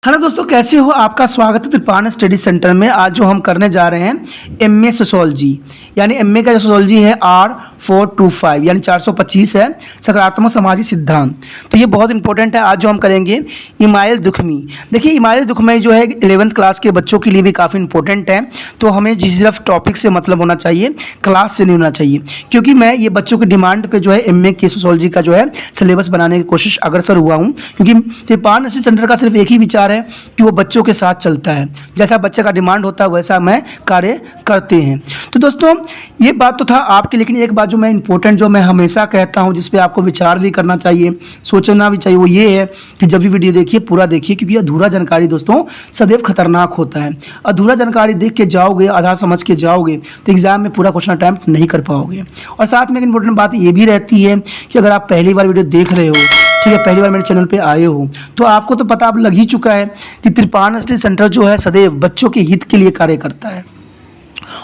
Hello दोस्तों, कैसे हो? आपका स्वागत है त्रिपान स्टडी सेंटर में। आज जो हम करने जा रहे हैं एमए सोशियोलॉजी, यानी एमए का जो सोशियोलॉजी है R425 यानी 425 है, सकारात्मक सामाजिक सिद्धांत। तो ये बहुत इंपॉर्टेंट है। आज जो हम करेंगे इमाइल दुखमी। देखिए, इमाइल दुखमी जो है 11th क्लास के बच्चों के लिए भी काफ़ी इंपॉर्टेंट है। तो हमें जिस सिर्फ टॉपिक से मतलब होना चाहिए, क्लास से नहीं होना चाहिए, क्योंकि मैं ये बच्चों की डिमांड पे जो है एमए के सोशियोलॉजी का जो है सिलेबस बनाने की कोशिश अग्रसर हुआ हूँ। क्योंकि त्रिपान स्टडी सेंटर का सिर्फ एक ही विचार है कि वो बच्चों के साथ चलता है। जैसा बच्चे का डिमांड होता है वैसा मैं कार्य करते हैं। तो दोस्तों, ये बात तो था आपके, लेकिन एक बात जो मैं इंपॉर्टेंट जो मैं हमेशा कहता हूँ, जिस पे आपको विचार भी करना चाहिए, सोचना भी चाहिए, वो ये है कि जब भी वीडियो देखिए पूरा देखिए, क्योंकि अधूरा जानकारी दोस्तों सदैव खतरनाक होता है। अधूरा जानकारी देख के जाओगे, आधार समझ के जाओगे, तो एग्जाम में पूरा क्वेश्चन अटैम्प्ट नहीं कर पाओगे। और साथ में एक इंपॉर्टेंट बात ये भी रहती है कि अगर आप पहली बार वीडियो देख रहे हो, ठीक है, पहली बार मेरे चैनल पे आए हो, तो आपको तो पता अब लग ही चुका है कि त्रिपान स्टडी सेंटर जो है सदैव बच्चों के हित के लिए कार्य करता है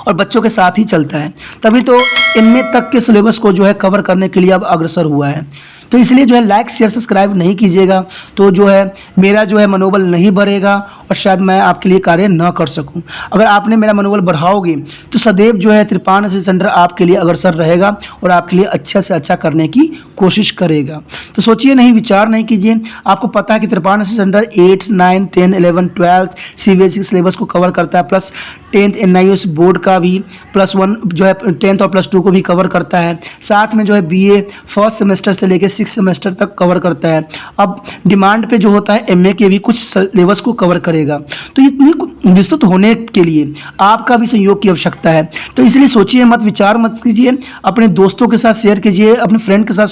और बच्चों के साथ ही चलता है। तभी तो एमए तक के सिलेबस को जो है कवर करने के लिए अब अग्रसर हुआ है। तो इसलिए जो है लाइक शेयर सब्सक्राइब नहीं कीजिएगा तो जो है मेरा जो है मनोबल नहीं बढ़ेगा और शायद मैं आपके लिए कार्य न कर सकूं। अगर आपने मेरा मनोबल बढ़ाओगे तो सदैव जो है त्रिपान स्टडी सेंटर आपके लिए अग्रसर रहेगा और आपके लिए अच्छे से अच्छा करने की कोशिश करेगा। तो सोचिए नहीं, विचार नहीं कीजिए। आपको पता है कि त्रिपान स्टडी सेंटर 8, 9, 10, 11, 12 सीबीएसई सिलेबस को कवर करता है, प्लस 10th एनआईओएस बोर्ड का भी +1 जो है 10th और +2 को भी कवर करता है। साथ में जो है बीए फर्स्ट सेमेस्टर से लेकर 6th सेमेस्टर तक कवर करता है। अब डिमांड पे जो होता है एमए के भी कुछ सिलेबस को कवर करेगा। तो इतनी विस्तृत होने के लिए आपका भी सहयोग की आवश्यकता है। तो इसलिए सोचिए मत, विचार मत कीजिए, अपने दोस्तों के साथ शेयर कीजिए, अपने फ्रेंड के साथ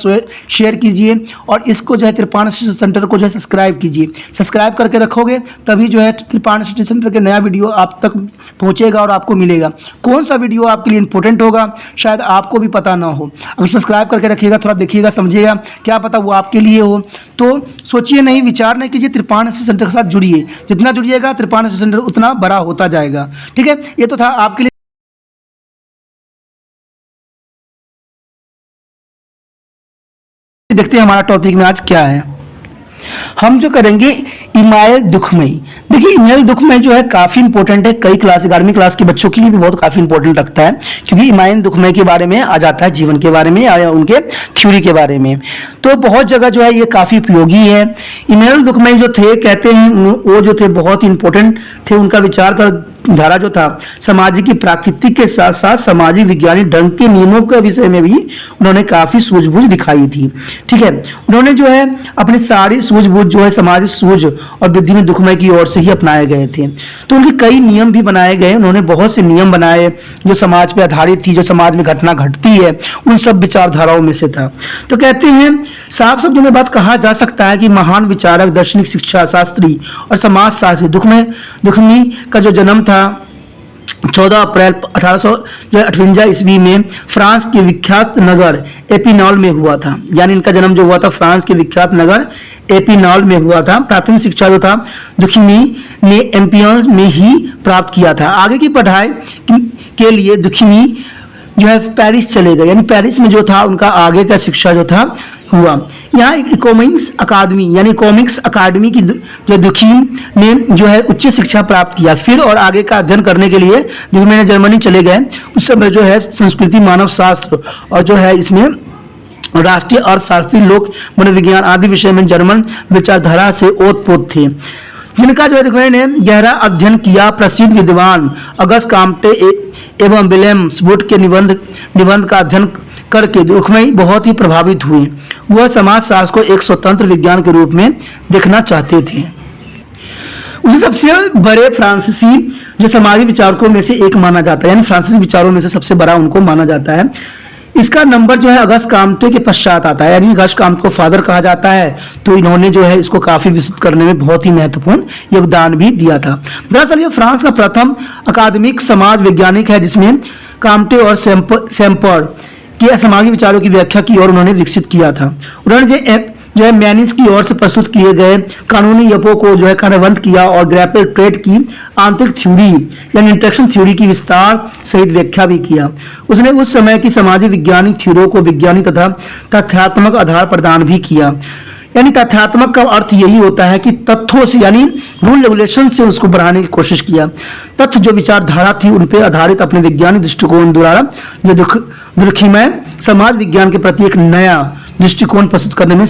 शेयर कीजिए और इसको जो है त्रिपान स्टडी सेंटर को जो है सब्सक्राइब कीजिए। सब्सक्राइब करके रखोगे तभी जो है त्रिपान स्टडी सेंटर के नया वीडियो आप तक पहुंचेगा और आपको मिलेगा। कौन सा वीडियो आपके लिए इंपॉर्टेंट होगा शायद आपको भी पता ना हो। अगर सब्सक्राइब करके रखिएगा, थोड़ा देखिएगा, समझिएगा, क्या पता वो आपके लिए हो। तो सोचिए नहीं, विचार नहीं कीजिए, त्रिपान स्टडी सेंटर के साथ जुड़िए। जितना जुड़िएगा त्रिपान स्टडी सेंटर उतना बड़ा होता जाएगा। ठीक है, ये तो था आपके लिए। देखते हैं हमारा टॉपिक में आज क्या है। हम जो करेंगे इमाइल दुखमई। देखिए, इमाइल दुखमई जो है काफ़ी इंपॉर्टेंट है, कई क्लास 11वीं क्लास के बच्चों के लिए भी बहुत काफ़ी इंपॉर्टेंट लगता है, क्योंकि इमाइल दुखमई के बारे में आ जाता है, जीवन के बारे में या उनके थ्योरी के बारे में। तो बहुत जगह जो है ये काफ़ी उपयोगी है। इमाइल दुखमई जो थे, कहते हैं वो जो थे बहुत इंपॉर्टेंट थे। उनका विचार का धारा जो था सामाजिक की प्राकृतिक के साथ साथ सामाजिक विज्ञानिक ढंग के नियमों के विषय में भी उन्होंने काफ़ी सूझबूझ दिखाई थी। ठीक है, उन्होंने जो है अपनी सारी सूझबूझ जो है सामाजिक सूझ और बुद्धि में दुखमय की ओर से ही अपनाए गए थे। तो उनके कई नियम भी बनाए गए। उन्होंने बहुत से नियम बनाए जो समाज पर आधारित थी, जो समाज में घटना घटती है उन सब विचारधाराओं में से था। तो कहते हैं, साफ शब्दों में बात कहा जा सकता है कि महान विचारक, दार्शनिक, शिक्षा शास्त्री और समाज शास्त्री दुखमी का जो जन्म था 14 अप्रैल 1858 ईस्वी में फ्रांस के विख्यात नगर एपिनॉल में हुआ था। यानी इनका जन्म जो हुआ था फ्रांस के विख्यात नगर एपिनॉल में हुआ था। प्राथमिक शिक्षा जो था दुखमी ने एम्पियंस में ही प्राप्त किया था। आगे की पढ़ाई के लिए दुखमी जो है पेरिस चले गए, यानी पेरिस में जो था उनका आगे का शिक्षा जो था हुआ। यहाँ इकोनॉमिक्स अकादमी यानी कॉमिक्स अकादमी की जो दुखीम ने जो है उच्च शिक्षा प्राप्त किया। फिर और आगे का अध्ययन करने के लिए दुखमी ने जर्मनी चले गए। उस समय जो है संस्कृति, मानव शास्त्र और जो है इसमें राष्ट्रीय अर्थशास्त्री, लोक मनोविज्ञान आदि विषय में जर्मन विचारधारा से ओतप्रोत थे, जिनका जो है ने गहरा अध्ययन किया। प्रसिद्ध विद्वान अगस्त काम्टे एवं विलियम्स वुड के निबंध का अध्ययन करके दुखमई बहुत ही प्रभावित हुए। वह समाजशास्त्र को एक स्वतंत्र विज्ञान के रूप में देखना चाहते थे। उसे सबसे बड़े फ्रांसीसी जो समाजी विचारकों में से एक माना जाता है, यानी फ्रांसीसी विचारों में से सबसे बड़ा उनको माना जाता है। इसका नंबर जो है अगस्त काम्टे के पश्चात आता है, यानी अगस्त काम्टे को फादर कहा जाता है। तो इन्होंने जो है इसको काफी विस्तृत करने में बहुत ही महत्वपूर्ण योगदान भी दिया था। दरअसल ये फ्रांस का प्रथम अकादमिक समाज वैज्ञानिक है जिसमें काम्टे और सैम्पर के सामाजिक विचारों की व्याख्या की और उन्होंने विकसित किया था। उन्होंने जो है मैनिस की ओर से प्रस्तुत किए गए कानूनी यपों को जो है कार्यान्वित किया और ग्रैपल ट्रेड की आंतरिक थ्योरी यानी इंटरेक्शन थ्योरी की विस्तार सहित व्याख्या भी किया। उसने उस समय की सामाजिक वैज्ञानिक थ्योरियों को वैज्ञानिक तथा तथ्यात्मक आधार प्रदान भी किया। यानी तथ्यात्मक का अर्थ यही होता है कि तथ्यों से यानी रूल रेगुलेशन से उसको बढ़ाने की कोशिश किया। तथ्य जो विचारधारा थी उन पर आधारित अपने वैज्ञानिक दृष्टिकोण द्वारा जो दुर्खिमय समाज विज्ञान के प्रति एक नया दृष्टिकोण प्रस्तुत करने में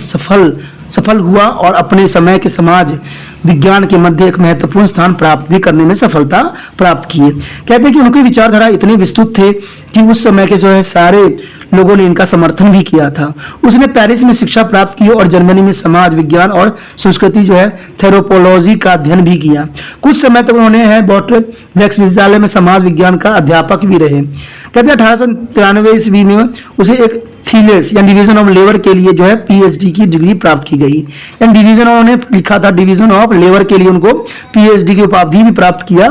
सफल हुआ और अपने समय के समाज विज्ञान के मध्य एक महत्वपूर्ण स्थान प्राप्त भी करने में सफलता प्राप्त की है। कहते हैं कि उनकी विचारधारा इतने विस्तृत थे कि उस समय के जो है सारे लोगों ने इनका समर्थन भी किया था। उसने पेरिस में शिक्षा प्राप्त की और जर्मनी में समाज विज्ञान और संस्कृति जो है थेरोपोलॉजी का अध्ययन भी किया। कुछ समय तक उन्होंने है बोटवेक्स विश्वविद्यालय में समाज विज्ञान का अध्यापक भी रहे। कहते हैं 1893 ईस्वी में उसे एक थीलेस या डिवीजन ऑफ लेबर के लिए जो है पीएचडी की डिग्री प्राप्त की गई। यानी डिवीजन उन्होंने लिखा था, डिवीजन ऑफ लेबर के लिए उनको पीएचडी की उपाधि भी प्राप्त किया।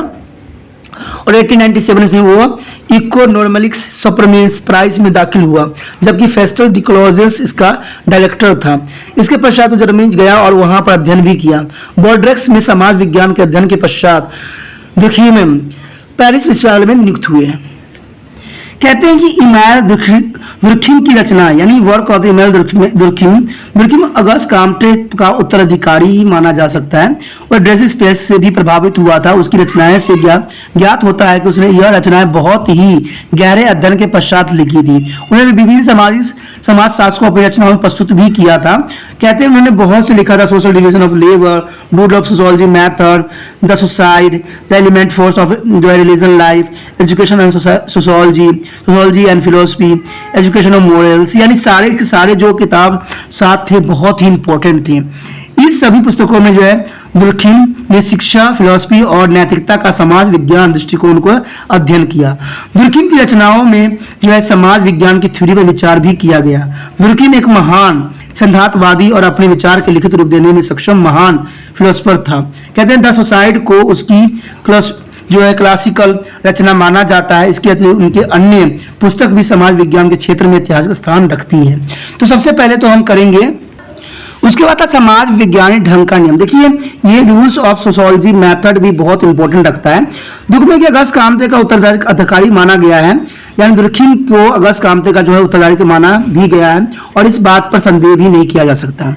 और 1897 में वो इकोनॉमिक्स सुपरमेंस प्राइज में दाखिल हुआ, जबकि फेस्टल डिक्लोजेस इसका डायरेक्टर था। इसके पश्चात वो जर्मनी गया और वहां पर अध्ययन भी किया। बोर्ड्रेक्स में समाज विज्ञान के अध्ययन के पश्चात दुर्खिम पेरिस विश्वविद्यालय में नियुक्त हुए। कहते हैं कि इमानुएल दुर्खिम की रचना यानी work of Emmanuel Durkheim Auguste Comte का उत्तराधिकारी ही माना जा सकता है और ड्रेस स्पेस से भी प्रभावित हुआ था। उसकी रचनाएं से ज्ञात होता है कि उसने यह रचनाएं बहुत ही गहरे अध्ययन के पश्चात लिखी थी। उन्होंने विभिन्न समाज शास्त्र को अपनी रचनाओं में प्रस्तुत भी किया था। कहते हैं उन्होंने बहुत से लिखा था, social division of labour, rule of sociology, method, the society, the element force of religion life, education and sociology and philosophy, education of morals. यानी सारे के सारे जो किताब साथ थे बहुत ही इंपॉर्टेंट थे। इस सभी पुस्तकों में जो है दुर्खिम ने शिक्षा, फिलोसफी और नैतिकता का समाज विज्ञान दृष्टिकोण को अध्ययन किया। दुर्खिम की रचनाओं में जो है समाज विज्ञान की थ्योरी पर विचार भी किया गया। दुर्खिम एक महान सिद्धांतवादी और अपने विचार के लिखित रूप देने में सक्षम महान फिलोसफर था। कहते हैं द सोसाइटी को उसकी जो है क्लासिकल रचना माना जाता है। इसके उनके अन्य पुस्तक भी समाज विज्ञान के क्षेत्र में ऐतिहासिक स्थान रखती है। तो सबसे पहले तो हम करेंगे, उसके बाद समाज विज्ञानिक ढंग का नियम। देखिए ये रूल्स ऑफ सोशियोलॉजी मेथड भी बहुत इंपॉर्टेंट रखता है। दुर्खिम के अगस्त काम्टे का उत्तराधिकारी माना गया है, यानी दुर्खिम को अगस्त काम्टे का जो है उत्तराधिकारी माना भी गया है और इस बात पर संदेह भी नहीं किया जा सकता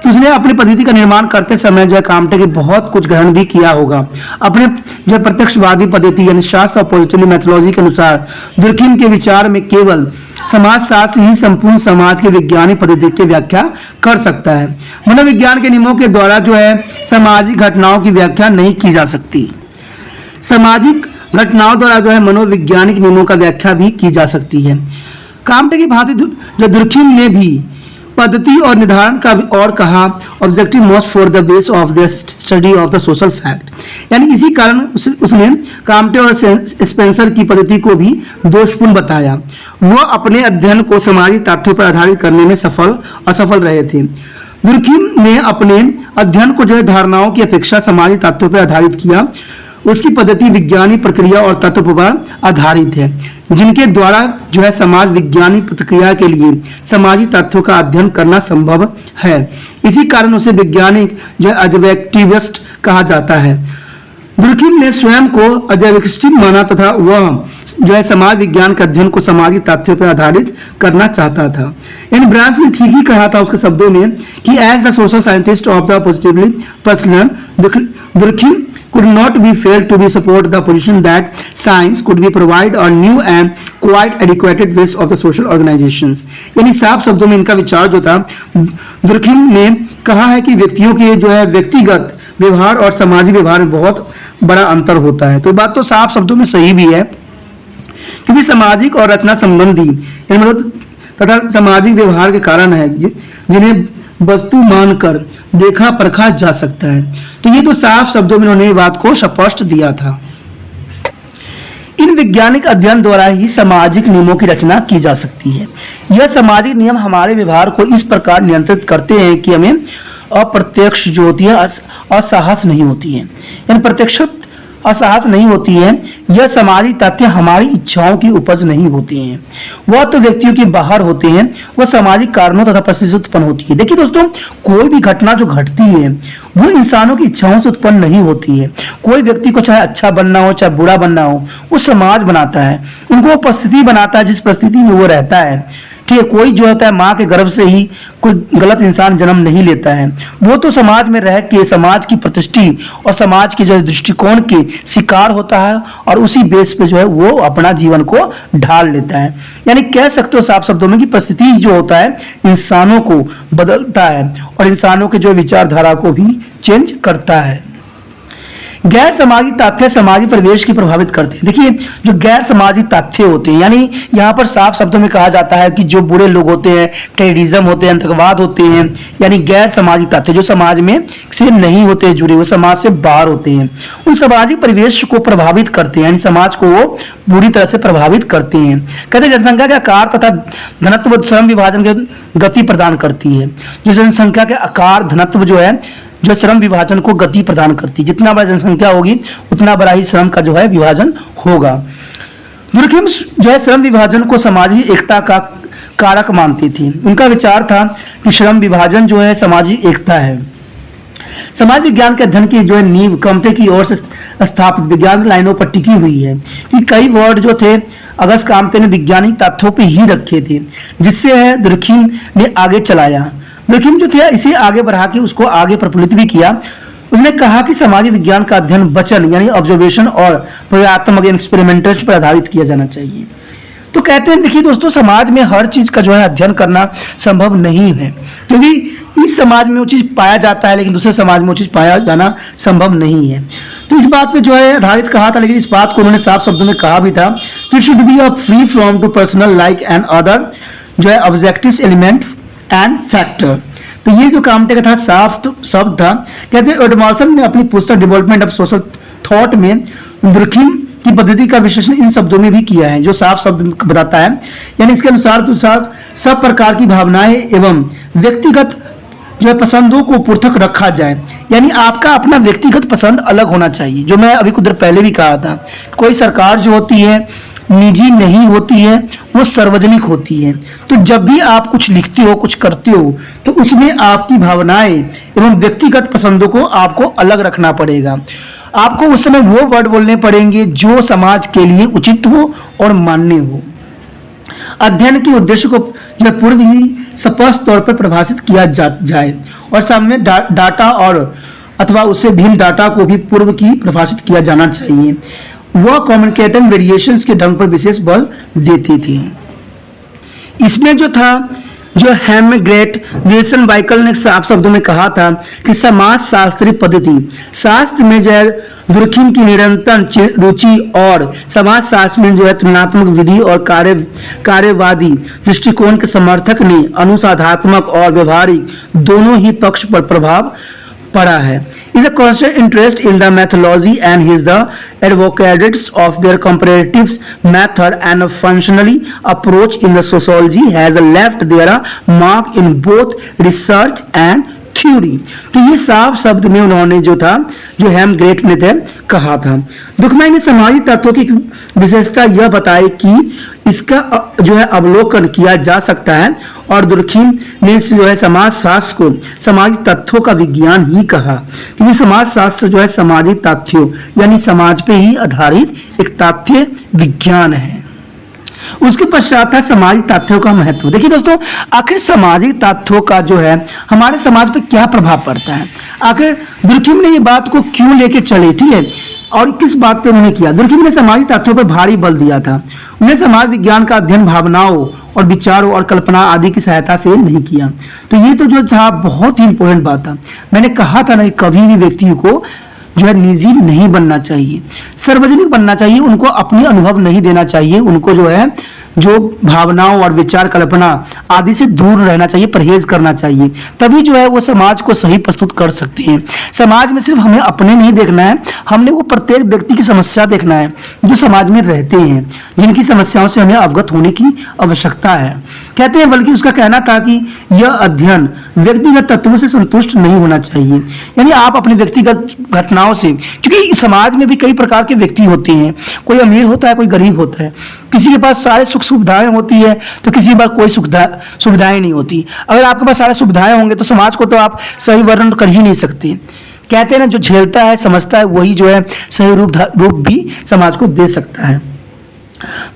कि उसने अपनी पद्धति का निर्माण करते समय जो है काम्टे के बहुत कुछ ग्रहण भी किया होगा। अपने जो प्रत्यक्षवादी पद्धति यानी शास्त्र और पॉजिटिव मेथोडोलॉजी के अनुसार दुर्खिम के विचार में केवल समाजशास्त्र ही संपूर्ण समाज के वैज्ञानिक पद्धति की व्याख्या कर सकता है। मनोविज्ञान के नियमों के द्वारा जो है सामाजिक घटनाओं की व्याख्या नहीं की जा सकती। सामाजिक घटनाओं द्वारा जो है मनोवैज्ञानिक नियमों का व्याख्या भी की जा सकती है। काम्टे की भांति जो दुर्खिम ने भी पद्धति और निर्धारण का और कहा objective most for the base of the study of the social fact, यानी इसी कारण उसने काम्टे और स्पेंसर की पद्धति को भी दोषपूर्ण बताया। वो अपने अध्ययन को सामाजिक तथ्यों पर आधारित करने में असफल रहे थे। दुर्खिम ने अपने अध्ययन को जो है धारणाओं की अपेक्षा सामाजिक तथ्यों पर आधारित किया। उसकी पद्धति वैज्ञानिक प्रक्रिया और तत्व पर आधारित है, जिनके द्वारा जो है समाज विज्ञानिक प्रक्रिया के लिए सामाजिक तथ्यों का अध्ययन करना संभव है। इसी कारण उसे वैज्ञानिक जो है ऑब्जेक्टिविस्ट कहा जाता है। दुर्खिम ने स्वयं को ऑब्जेक्टिविस्ट माना तथा वह जो है समाज विज्ञान के अध्ययन को सामाजिक तथ्यों पर आधारित करना चाहता था। इन ब्रांच ने ठीक ही कहा था उसके शब्दों में कि as the social scientist of the positively personal Durkheim could not be failed to be support the position that science could be provide a new and quite adequate ways of the social organizations। यानी साफ शब्दों में इनका विचार जो था, Durkheim ने कहा है कि व्यक्तियों के जो है व्यक्तिगत व्यवहार और सामाजिक व्यवहार में बहुत बड़ा अंतर होता है। तो बात तो साफ शब्दों में सही भी है, क्योंकि सामाजिक और रचना संबंधी मतलब तथा सामाजिक व्यवहार के कारण है जिन्हें वस्तु मानकर देखा परखा जा सकता है। तो ये तो साफ शब्दों में उन्होंने बात को स्पष्ट दिया था। इन वैज्ञानिक अध्ययन द्वारा ही सामाजिक नियमों की रचना की जा सकती है। यह सामाजिक नियम हमारे व्यवहार को इस प्रकार नियंत्रित करते हैं कि हमें अप्रत्यक्ष जो होती है असहज नहीं होती है, यानी प्रत्यक्ष असहज नहीं होती है। यह सामाजिक तथ्य हमारी इच्छाओं की उपज नहीं होती हैं, वह तो व्यक्तियों के बाहर होते हैं, वह सामाजिक कारणों तथा परिस्थितियों से उत्पन्न होती है। देखिए दोस्तों, कोई भी घटना जो घटती है वो इंसानों की इच्छाओं से उत्पन्न नहीं होती है। कोई व्यक्ति को चाहे अच्छा बनना हो चाहे बुरा बनना हो, वो समाज बनाता है, उनको वो परिस्थिति बनाता है जिस परिस्थिति में वो रहता है। ठीक है, कोई जो होता है माँ के गर्भ से ही कोई गलत इंसान जन्म नहीं लेता है, वो तो समाज में रह के समाज की प्रतिष्ठा और समाज के जो है दृष्टिकोण के शिकार होता है और उसी बेस पे जो है वो अपना जीवन को ढाल लेता है। यानी कह सकते हो साफ शब्दों में कि परिस्थिति जो होता है इंसानों को बदलता है और इंसानों के जो विचारधारा को भी चेंज करता है। गैर समाजी तथ्य समाजी परिवेश की प्रभावित करते हैं। देखिए, जो गैर समाजी तथ्य होते हैं, यानी यहाँ पर साफ शब्दों में कहा जाता है कि जो बुरे लोग होते हैं, टेररिज्म होते हैं, आतंकवाद होते हैं, यानी गैर समाजी तथ्य जो समाज में से नहीं होते जुड़े, वो समाज से बाहर होते हैं, उन सामाजिक परिवेश को प्रभावित करते हैं, यानी समाज को वो बुरी तरह से प्रभावित करते हैं। कहते हैं जनसंख्या के आकार तथा घनत्व श्रम विभाजन की गति प्रदान करती है। जो जनसंख्या के आकार घनत्व जो है जो श्रम विभाजन को गति प्रदान करती है, जितना बड़ा जनसंख्या होगी उतना बड़ा ही श्रम का जो है विभाजन होगा। दुर्खिम जो है श्रम विभाजन को सामाजिक एकता का कारक मानती थी। उनका विचार था कि श्रम विभाजन जो है सामाजिक एकता है। समाज विज्ञान के अध्ययन की जो है नींव कमते की ओर से स्थापित विज्ञान लाइनों पर टिकी हुई है कि कई वर्ड जो थे अगस्त कामते ने वैज्ञानिक तथ्यों पे ही रखे थे, जिससे है दुर्खिम ने आगे चलाया। दुर्खिम जो थे इसे आगे बढ़ा के उसको आगे प्रफुल्लित भी किया। उसने कहा कि समाज विज्ञान का अध्ययन वचन यानी ऑब्जर्वेशन और प्रयोगात्मक एक्सपेरिमेंट्स पर आधारित किया जाना चाहिए। तो कहते हैं, देखिए दोस्तों, समाज में हर चीज का जो है अध्ययन करना संभव नहीं है, क्योंकि इस समाज में वो चीज पाया जाता है लेकिन दूसरे समाज में वो चीज पाया जाना संभव नहीं है। तो इस बात पे जो है आधारित कहा था, लेकिन इस बात को उन्होंने साफ शब्दों में कहा भी था कि should be a free from too personal like and other जो है ऑब्जेक्टिव एलिमेंट एंड फैक्टर। तो ये जो कामते का था साफ शब्द था। कहते हैं एडमॉसन ने अपनी पुस्तक डेवलपमेंट ऑफ सोशल थॉट में दुर्खिम की पद्धति का विश्लेषण इन शब्दों में भी किया है, जो साफ शब्द बताता है। यानी इसके अनुसार सब प्रकार की भावनाएं एवं व्यक्तिगत जो है पसंदों को पृथक रखा जाए, यानी आपका अपना व्यक्तिगत पसंद अलग होना चाहिए। जो मैं अभी कुछ देर पहले भी कहा था, कोई सरकार जो होती है निजी नहीं होती है, वो सार्वजनिक होती है। तो जब भी आप कुछ लिखते हो, कुछ करते हो, तो उसमें आपकी भावनाएं एवं व्यक्तिगत पसंदों को आपको अलग रखना पड़ेगा। आपको उस समय वो वर्ड बोलने पड़ेंगे जो समाज के लिए उचित हो और मान्य हो। अध्ययन के उद्देश्य को जो पूर्व ही स्पष्ट तौर पर परिभाषित किया जाए और सामने डाटा और अथवा उससे भिन्न डाटा को भी पूर्व की परिभाषित किया जाना चाहिए। वह कम्युनिकेटिव वेरिएशंस के ढंग पर विशेष बल देती थी। इसमें जो था जो हेमग्रेट विल्सन वाइकल ने साफ शब्दों में कहा था कि समाज शास्त्रीय पद्धति शास्त्र में जो है दुर्खिम की निरंतर रुचि और समाज शास्त्र में जो है तुलनात्मक विधि और कार्यवादी दृष्टिकोण के समर्थक ने अनुसाधात्मक और व्यवहारिक दोनों ही पक्ष पर प्रभाव पड़ा है। Is a constant interest in the methodology and is the advocates of their comparative method and a functionally approach in the sociology has left their mark in both research and theory. तो ये साफ शब्द में उन्होंने जो था जो हेमग्रेट ने थे कहा था। दुखमय ने समाजी तत्वों की विशेषता यह बताई कि इसका जो है अवलोकन किया जा सकता है और दुर्खिम ने जो है समाज शास्त्र को सामाजिक तथ्यों का विज्ञान ही कहा, क्योंकि समाज शास्त्र जो है सामाजिक तथ्यों यानी समाज पे ही आधारित एक तथ्य विज्ञान है। उसके पश्चात था सामाजिक तथ्यों का महत्व। देखिए दोस्तों, आखिर सामाजिक तथ्यों का जो है हमारे समाज पे क्या प्रभाव पड़ता है, आखिर दुर्खिम ने ये बात को क्यों लेके चले, ठीक है, और किस बात पे उन्होंने किया। दुर्खिम ने सामाजिक तथ्यों पर भारी बल दिया था। उन्हें समाज विज्ञान का अध्ययन भावनाओं और विचारों और कल्पना आदि की सहायता से नहीं किया। तो ये तो जो था बहुत ही इंपॉर्टेंट बात था। मैंने कहा था ना कि कभी भी व्यक्ति को जो है निजी नहीं बनना चाहिए, सार्वजनिक बनना चाहिए। उनको अपनी अनुभव नहीं देना चाहिए, उनको जो है जो भावनाओं और विचार कल्पना आदि से दूर रहना चाहिए, परहेज करना चाहिए, तभी जो है वो समाज को सही प्रस्तुत कर सकते हैं। समाज में सिर्फ हमें अपने नहीं देखना है, हमने वो प्रत्येक व्यक्ति की समस्या देखना है जो समाज में रहते हैं, जिनकी समस्याओं से हमें अवगत होने की आवश्यकता है। कहते हैं बल्कि उसका कहना था कि यह अध्ययन व्यक्तिगत तत्वों से संतुष्ट नहीं होना चाहिए, यानी आप अपने व्यक्तिगत घटनाओं से, क्योंकि समाज में भी कई प्रकार के व्यक्ति होते हैं, कोई अमीर होता है, कोई गरीब होता है, किसी के पास सारे सुख सुविधाएं होती है तो किसी के पास कोई सुविधाएं नहीं होती। अगर आपके पास सारे सुविधाएं होंगे तो समाज को तो आप सही वर्णन कर ही नहीं सकते। कहते हैं ना, जो झेलता है समझता है वही जो है सही रूप भी समाज को दे सकता है।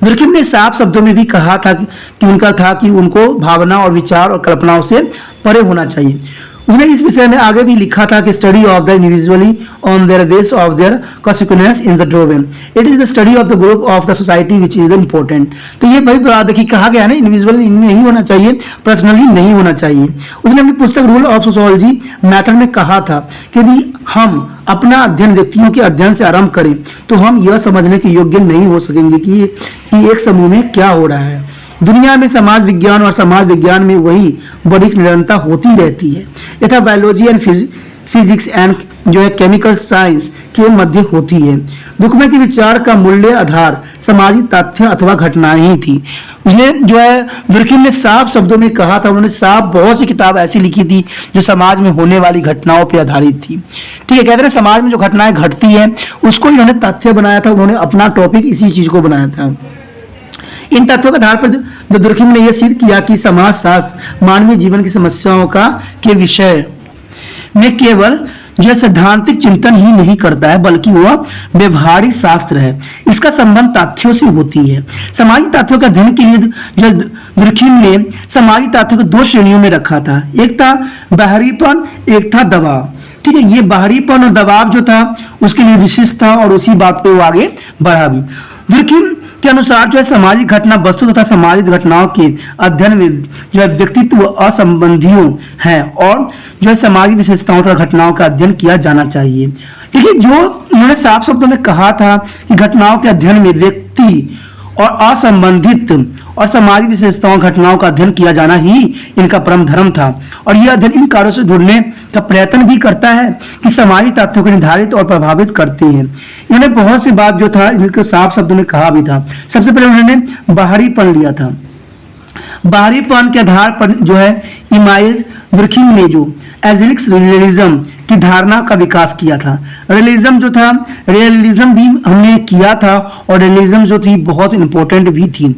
दुर्खिम ने साफ शब्दों में भी कहा था कि उनका था कि उनको भावना और विचार और कल्पनाओं से परे होना चाहिए। उसने इस विषय में आगे भी लिखा था कि study of the individually on their base of their consequence in the droven, it is the study of the group of the society which is important. तो ये भाई देखिए कहा गया ना, इंडिविजुअली नहीं होना चाहिए, पर्सनली नहीं होना चाहिए। उसने अपनी पुस्तक रूल ऑफ सोशियोलॉजी मैथड में कहा था कि यदि हम अपना अध्ययन व्यक्तियों के अध्ययन से आरंभ करें तो हम यह समझने के योग्य नहीं हो सकेंगे कि एक समूह में क्या हो रहा है। दुनिया में समाज विज्ञान और समाज विज्ञान में वही बड़ी निरंतरता होती रहती है यथा बायोलॉजी एंड फिजिक्स एंड जो है केमिकल साइंस के मध्य होती है। दुखमय के विचार का मूल्य आधार सामाजिक तथ्य अथवा घटनाएं ही थी। उसने जो है दुर्खिम ने साफ शब्दों में कहा था, उन्होंने साफ बहुत सी किताब ऐसी लिखी थी जो समाज में होने वाली घटनाओं पर आधारित थी। ठीक है, कहते हैं समाज में जो घटनाएं घटती है उसको इन्होंने तथ्य बनाया था, उन्होंने अपना टॉपिक इसी चीज को बनाया था। इन तथ्यों के आधार पर दुर्खिम ने यह सिद्ध किया कि समाज शास्त्र मानवीय जीवन की समस्याओं के विषय में केवल जो सैद्धांतिक चिंतन ही नहीं करता है बल्कि वह व्यवहारिक शास्त्र है। इसका संबंध तथ्यों से होती है। सामाजिक तथ्यों के अध्ययन के लिए जो दुर्खिम ने सामाजिक तथ्यों को दो श्रेणियों में रखा था, एक था बाहरीपन, एक था दबाव। ठीक है, ये बाहरीपन और दबाव जो था उसके लिए विशिष्ट था और उसी बात पे वो आगे बढ़ा भी। दुर्खिम के अनुसार जो है सामाजिक घटना वस्तु तथा सामाजिक घटनाओं के अध्ययन में जो है व्यक्तित्व असंबंधियों है और जो है सामाजिक विशेषताओं तथा घटनाओं का अध्ययन किया जाना चाहिए। ठीक है, जो उन्होंने साफ शब्दों में कहा था कि घटनाओं के अध्ययन में व्यक्ति और असंबंधित और सामाजिक विशेषताओं घटनाओं का अध्ययन किया जाना ही इनका परम धर्म था और यह अध्ययन इन कार्यों से जुड़ने का प्रयत्न भी करता है कि सामाजिक तथ्यों को निर्धारित और प्रभावित करते हैं। इन्होंने बहुत सी बात जो था इनके साफ शब्दों में कहा भी था। सबसे पहले उन्होंने बाहरीपन लिया था। बाहरीपन के आधार पर जो है इमाइल दुर्खिम ने जो एजिलिक्स रियलिज्म की धारणा का विकास किया था। रियलिज्म जो था, रियलिज्म भी हमने किया था और रियलिज्म जो थी बहुत इंपॉर्टेंट भी थी।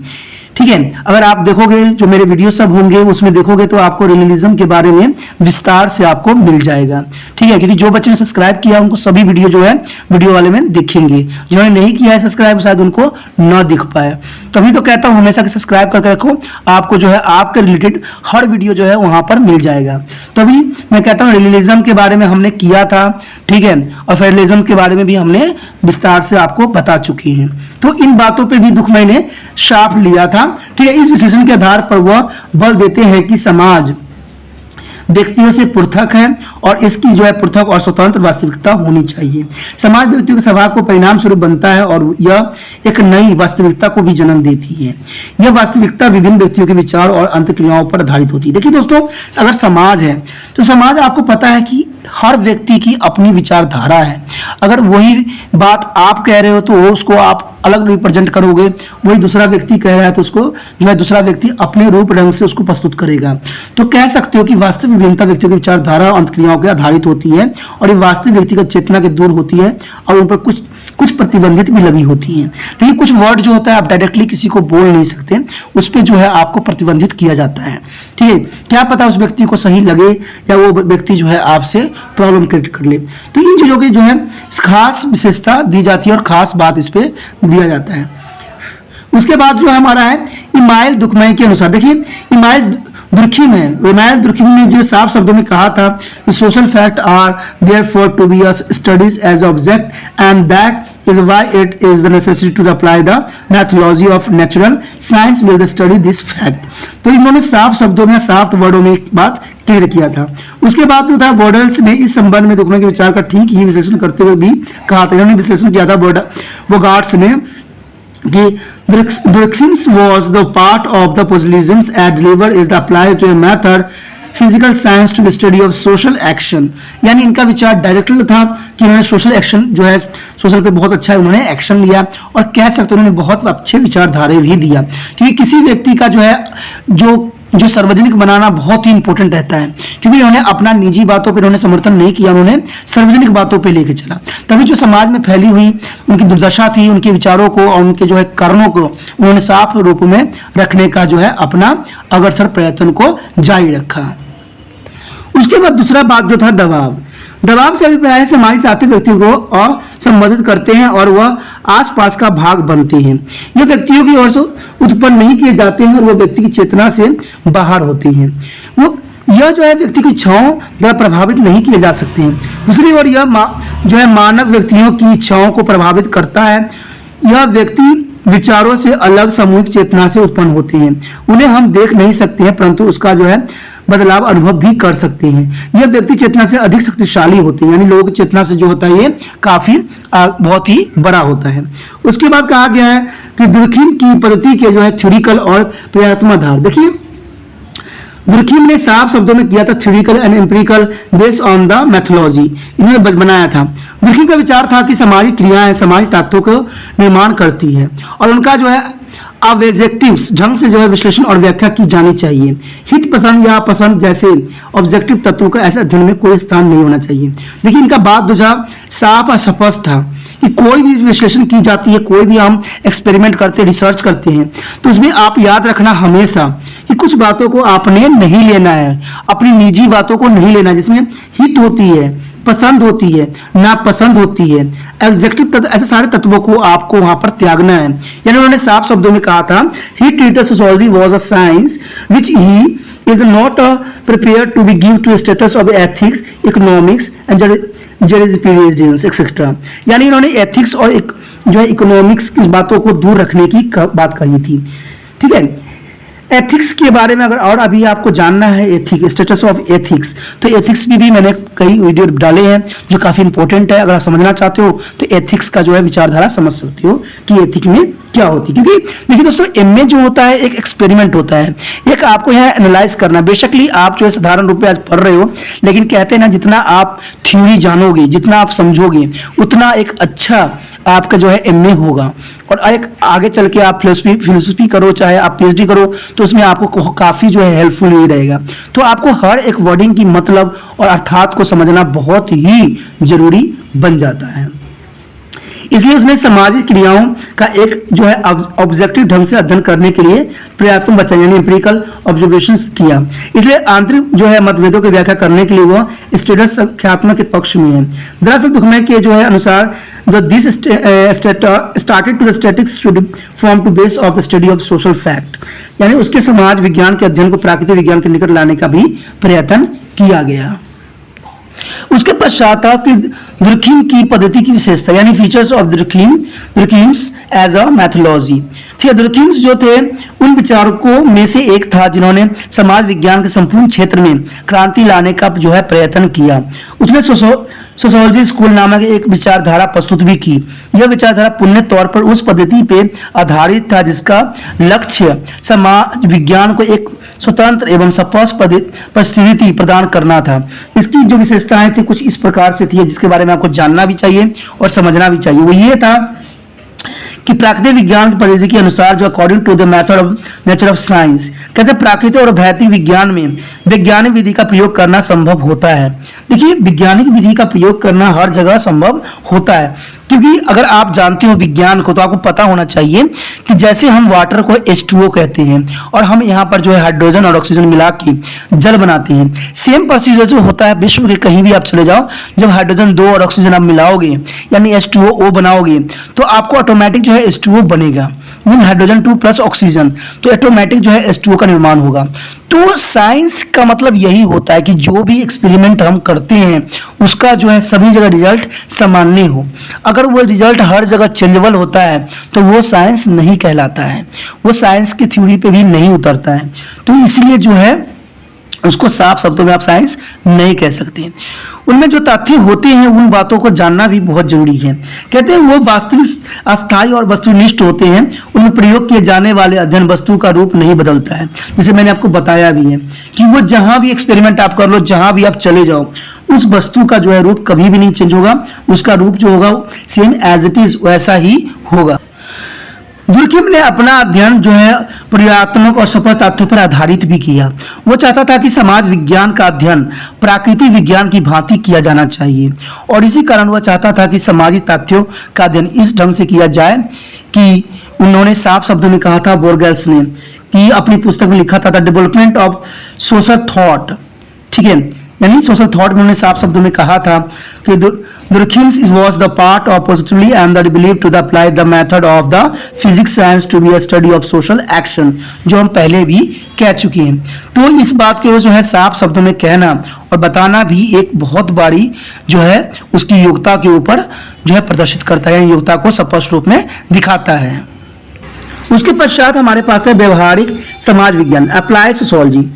ठीक है, अगर आप देखोगे जो मेरे वीडियो सब होंगे उसमें देखोगे तो आपको रियलिज्म के बारे में विस्तार से आपको मिल जाएगा। ठीक है, क्योंकि जो बच्चे ने सब्सक्राइब किया उनको सभी वीडियो जो है वीडियो वाले में दिखेंगे, जिन्होंने नहीं किया है सब्सक्राइब शायद उनको न दिख पाए। तभी तो कहता हूँ हमेशा सब्सक्राइब करके रखो, आपको जो है आपके रिलेटेड हर वीडियो जो है वहां पर मिल जाएगा। तभी मैं कहता हूँ रियलिज्म के बारे में हमने किया था, ठीक है, और फेडरलिज्म के बारे में भी हमने विस्तार से आपको बता चुके हैं। तो इन बातों पर भी दुखमय ने छाप लिया था। ठीक है, इस विश्लेषण के आधार पर वह बल देते हैं कि समाज व्यक्तियों से पृथक है और इसकी जो है पृथक और स्वतंत्र वास्तविकता होनी चाहिए। समाज व्यक्तियों के स्वभाव को परिणाम स्वरूप बनता है और यह एक नई वास्तविकता को भी जन्म देती है। यह वास्तविकता विभिन्न व्यक्तियों के विचार और अंतक्रियाओं पर आधारित होती है। देखिए दोस्तों, अगर समाज है तो समाज आपको पता है कि हर व्यक्ति की अपनी विचारधारा है। अगर वही बात आप कह रहे हो तो उसको आप अलग रिप्रेजेंट करोगे, वही दूसरा व्यक्ति कह रहा है तो उसको जो है दूसरा व्यक्ति अपने रूप रंग से उसको प्रस्तुत करेगा। तो कह सकते हो कि वास्तविक विभिन्नता व्यक्तियों की विचारधारा और अंतक्रियाओं पर आधारित होती है और ये वास्तविक व्यक्तिगत चेतना के दूर होती है और उन पर कुछ प्रतिबंधित भी लगी होती है। देखिए, कुछ वर्ड जो होता है आप डायरेक्टली किसी को बोल नहीं सकते, उस पर जो है आपको प्रतिबंधित किया जाता है। ठीक है, क्या पता उस व्यक्ति को सही लगे या वो व्यक्ति जो है आपसे प्रॉब्लम क्रिएट कर ले। तो इन चीजों की जो है खास विशेषता दी जाती है और खास बात इस पे दिया जाता है। उसके बाद जो हमारा है इमाइल दुखमय के अनुसार, देखिए इमाइल दुर्खिम है, इमाइल दुर्खिम ने जो साफ शब्दों में कहा था social fact are therefore to be studies as object and that is why it is the necessity to apply the methodology of natural science will study this fact. तो इन्होंने साफ शब्दों में साफ वर्डों में एक बात क्लियर किया था। उसके बाद जो था बॉर्डर्स ने इस संबंध में दुखमय के विचार का ठीक ही विश्लेषण करते हुए भी कहा था। इन्होंने विश्लेषण किया था बोगार्ट्स ने कि Durkheim was the part of the positivisms and delivered is the applied to a method physical science to study of social action. यानी इनका विचार डायरेक्टली था कि उन्होंने सोशल एक्शन जो है सोशल पे बहुत अच्छा है उन्होंने एक्शन लिया और कह सकते उन्होंने बहुत अच्छे विचारधारे भी दिया, क्योंकि किसी व्यक्ति का जो है जो सार्वजनिक बनाना बहुत ही इंपॉर्टेंट रहता है, क्योंकि उन्होंने अपना निजी बातों पर उन्होंने समर्थन नहीं किया, उन्होंने सार्वजनिक बातों पे लेके चला। तभी जो समाज में फैली हुई उनकी दुर्दशा थी, उनके विचारों को और उनके जो है कारणों को उन्होंने साफ रूप में रखने का जो है अपना अग्रसर प्रयत्न को जारी रखा। उसके बाद दूसरा बात जो था दबाव। दबाव से अभिप्राय समाज तात्विक व्यक्तियों को और संबोधित करते हैं और वह आसपास का भाग बनते हैं। ये व्यक्तियों की ओर से उत्पन्न नहीं किए जाते हैं और वह व्यक्ति की चेतना से बाहर होते हैं। वो यह जो है व्यक्ति की इच्छाओं द्वारा प्रभावित नहीं किए जा सकते हैं। दूसरी ओर यह जो है मानव व्यक्तियों की इच्छाओं को प्रभावित करता है। यह व्यक्ति विचारों से अलग सामूहिक चेतना से उत्पन्न होते हैं। उन्हें हम देख नहीं सकते हैं परंतु उसका जो है बदलाव अनुभव भी कर सकते हैं। यह व्यक्ति चेतना से अधिक शक्तिशाली होते हैं, यानी लोगों की चेतना से जो होता है ये काफी बहुत ही बड़ा होता है। उसके बाद कहा गया है कि दुर्खिम की पद्धति के जो है थ्योरिकल और प्रयोगात्मक आधार। देखिए दुर्खिम ने साफ शब्दों में किया था theoretical and empirical based on the methodology, इन्होंने बनाया था। दुर्खिम का विचार था कि सामाजिक क्रियाएं सामाजिक तत्वों को निर्माण करती है और उनका जो है ऑब्जेक्टिव्स ढंग से जो है विश्लेषण और व्याख्या की जानी चाहिए। हित पसंद या पसंद जैसे ऑब्जेक्टिव तत्वों का ऐसे अध्ययन में कोई स्थान नहीं होना चाहिए। देखिए इनका बात दूसरा साफ और स्पष्ट था कि कोई भी विश्लेषण की जाती है, कोई भी हम एक्सपेरिमेंट करते हैं, रिसर्च करते हैं, तो उसमें आप याद रखना हमेशा कि कुछ बातों को आपने नहीं लेना है, अपनी निजी बातों को नहीं लेना, जिसमें हित होती है, पसंद होती है, नापसंद होती है, एग्जेक्टिव तत्व, ऐसे सारे तत्वों को आपको वहां पर त्यागना है। यानी उन्होंने साफ शब्दों में कहा था he treated sociology was a science which he is not prepared to be give to status of ethics, economics and jurisprudence etc. यानी इन्होंने एथिक्स और जो है इकोनॉमिक्स की बातों को दूर रखने की बात कही थी। ठीक है, एथिक्स के बारे में अगर और अभी आपको जानना है एथिक्स, स्टेटस ऑफ एथिक्स, तो एथिक्स भी मैंने कई वीडियो डाले हैं जो काफी इंपॉर्टेंट है। अगर आप समझना चाहते हो तो एथिक्स का जो है विचारधारा समझ सकते हो कि एथिक में क्या होती है। क्योंकि देखिए दोस्तों एमए जो होता है एक एक्सपेरिमेंट होता है, एक आपको यहाँ एनालाइज करना। बेशकली आप जो है साधारण रूप में आज पढ़ रहे हो, लेकिन कहते हैं ना जितना आप थ्योरी जानोगे, जितना आप समझोगे, उतना एक अच्छा आपका जो है एमए होगा। और एक आगे चल के आप फिलोसफी करो, चाहे आप पीएचडी करो, तो उसमें आपको काफी जो है हेल्पफुल ही रहेगा। तो आपको हर एक वर्डिंग की मतलब और अर्थात को समझना बहुत ही जरूरी बन जाता है। इसलिए उसने सामाजिक क्रियाओं का एक जो है ऑब्जेक्टिव ढंग से अध्ययन करने के लिए प्रयात्मक बचा यानी एम्पिरिकल ऑब्जर्वेशन किया। इसलिए आंतरिक जो है मतभेदों की व्याख्या करने के लिए वो स्टेटस संख्यात्मक के पक्ष में है। दरअसल दुखमय के जो है अनुसार this started to the statics form to base of the study of social fact, यानी उसके समाज विज्ञान के अध्ययन को प्राकृतिक विज्ञान के निकट लाने का भी प्रयत्न किया गया। उसके पश्चात कि दुर्खिम की पद्धति की विशेषता यानी features of Durkheim's as a methodology. ठीक है, दुर्खिम्स जो थे उन विचारकों में से एक था जिन्होंने समाज विज्ञान के संपूर्ण क्षेत्र में क्रांति लाने का जो है प्रयत्न किया। उसने सोशियोलॉजी स्कूल नामक एक विचारधारा प्रस्तुत भी की। यह विचारधारा पूर्ण तौर पर उस पद्धति पे आधारित था जिसका लक्ष्य समाज विज्ञान को एक स्वतंत्र एवं स्पष्ट परिस्थिति प्रदान करना था। इसकी जो विशेषताएं थी कुछ इस प्रकार से थी जिसके बारे में आपको जानना भी चाहिए और समझना भी चाहिए। वो ये था कि प्राकृतिक विज्ञान की पद्धति के अनुसार जो according to the method of nature of science, कहते हैं प्राकृतिक और भौतिक विज्ञान में वैज्ञानिक विधि का प्रयोग करना संभव होता है। देखिए वैज्ञानिक विधि का प्रयोग करना हर जगह संभव होता है, क्योंकि अगर आप जानते हो विज्ञान को तो आपको पता होना चाहिए कि जैसे हम वाटर को H2O कहते हैं और हम यहाँ पर जो है हाइड्रोजन और ऑक्सीजन मिला के जल बनाते हैं, सेम प्रोसीजर जो होता है विश्व के कहीं भी आप चले जाओ, जब हाइड्रोजन 2 और ऑक्सीजन आप मिलाओगे यानी H2O बनाओगे तो आपको ऑटोमेटिक जो है H2O बनेगा, हाइड्रोजन 2 प्लस ऑक्सीजन, तो ऑटोमेटिक जो है H2O का निर्माण होगा। तो साइंस का मतलब यही होता है कि जो भी एक्सपेरिमेंट हम करते हैं उसका जो है सभी जगह रिजल्ट सामान्य हो। अगर वो रिजल्ट हर जगह चेंजेबल होता है तो वो साइंस नहीं कहलाता है, वो साइंस की थ्योरी पे भी नहीं उतरता है। तो इसलिए जो है उसको साफ शब्दों में आप साइंस नहीं कह सकते। उनमें जो तथ्य होते हैं उन बातों को जानना भी बहुत जरूरी है। कहते हैं वो वास्तविक अस्थायी और वस्तुनिष्ठ होते हैं, उनमें प्रयोग किए जाने वाले अध्ययन वस्तु का रूप नहीं बदलता है। जैसे मैंने आपको बताया भी है कि वो जहां भी एक्सपेरिमेंट आप कर लो, जहां भी आप चले जाओ, उस वस्तु का जो है रूप कभी भी नहीं चेंज होगा, उसका रूप जो होगा सेम एज इट इज वैसा ही होगा। दुर्खिम ने अपना अध्ययन जो है प्रयोगात्मक और सफल तथ्यों पर आधारित भी किया। वो चाहता था कि समाज विज्ञान का अध्ययन प्राकृतिक विज्ञान की भांति किया जाना चाहिए और इसी कारण वह चाहता था कि सामाजिक तथ्यों का अध्ययन इस ढंग से किया जाए कि उन्होंने साफ शब्दों में कहा था, बोरगेल्स ने, कि अपनी पुस्तक में लिखा था the development of social thought. ठीक है, यानी सोशल थॉट में उन्होंने साफ शब्दों में कहा था कि Durkheim's was the part of positively and that believed to apply the method of the physics science to be a study of social action, जो हम पहले भी कह चुके हैं। तो इस बात को जो है साफ शब्दों में कहना और बताना भी एक बहुत बड़ी जो है उसकी योग्यता के ऊपर जो है प्रदर्शित करता है, योग्यता को स्पष्ट रूप में दिखाता है। उसके पश्चात हमारे पास है व्यवहारिक समाज विज्ञान, अप्लाई सोशियोलॉजी।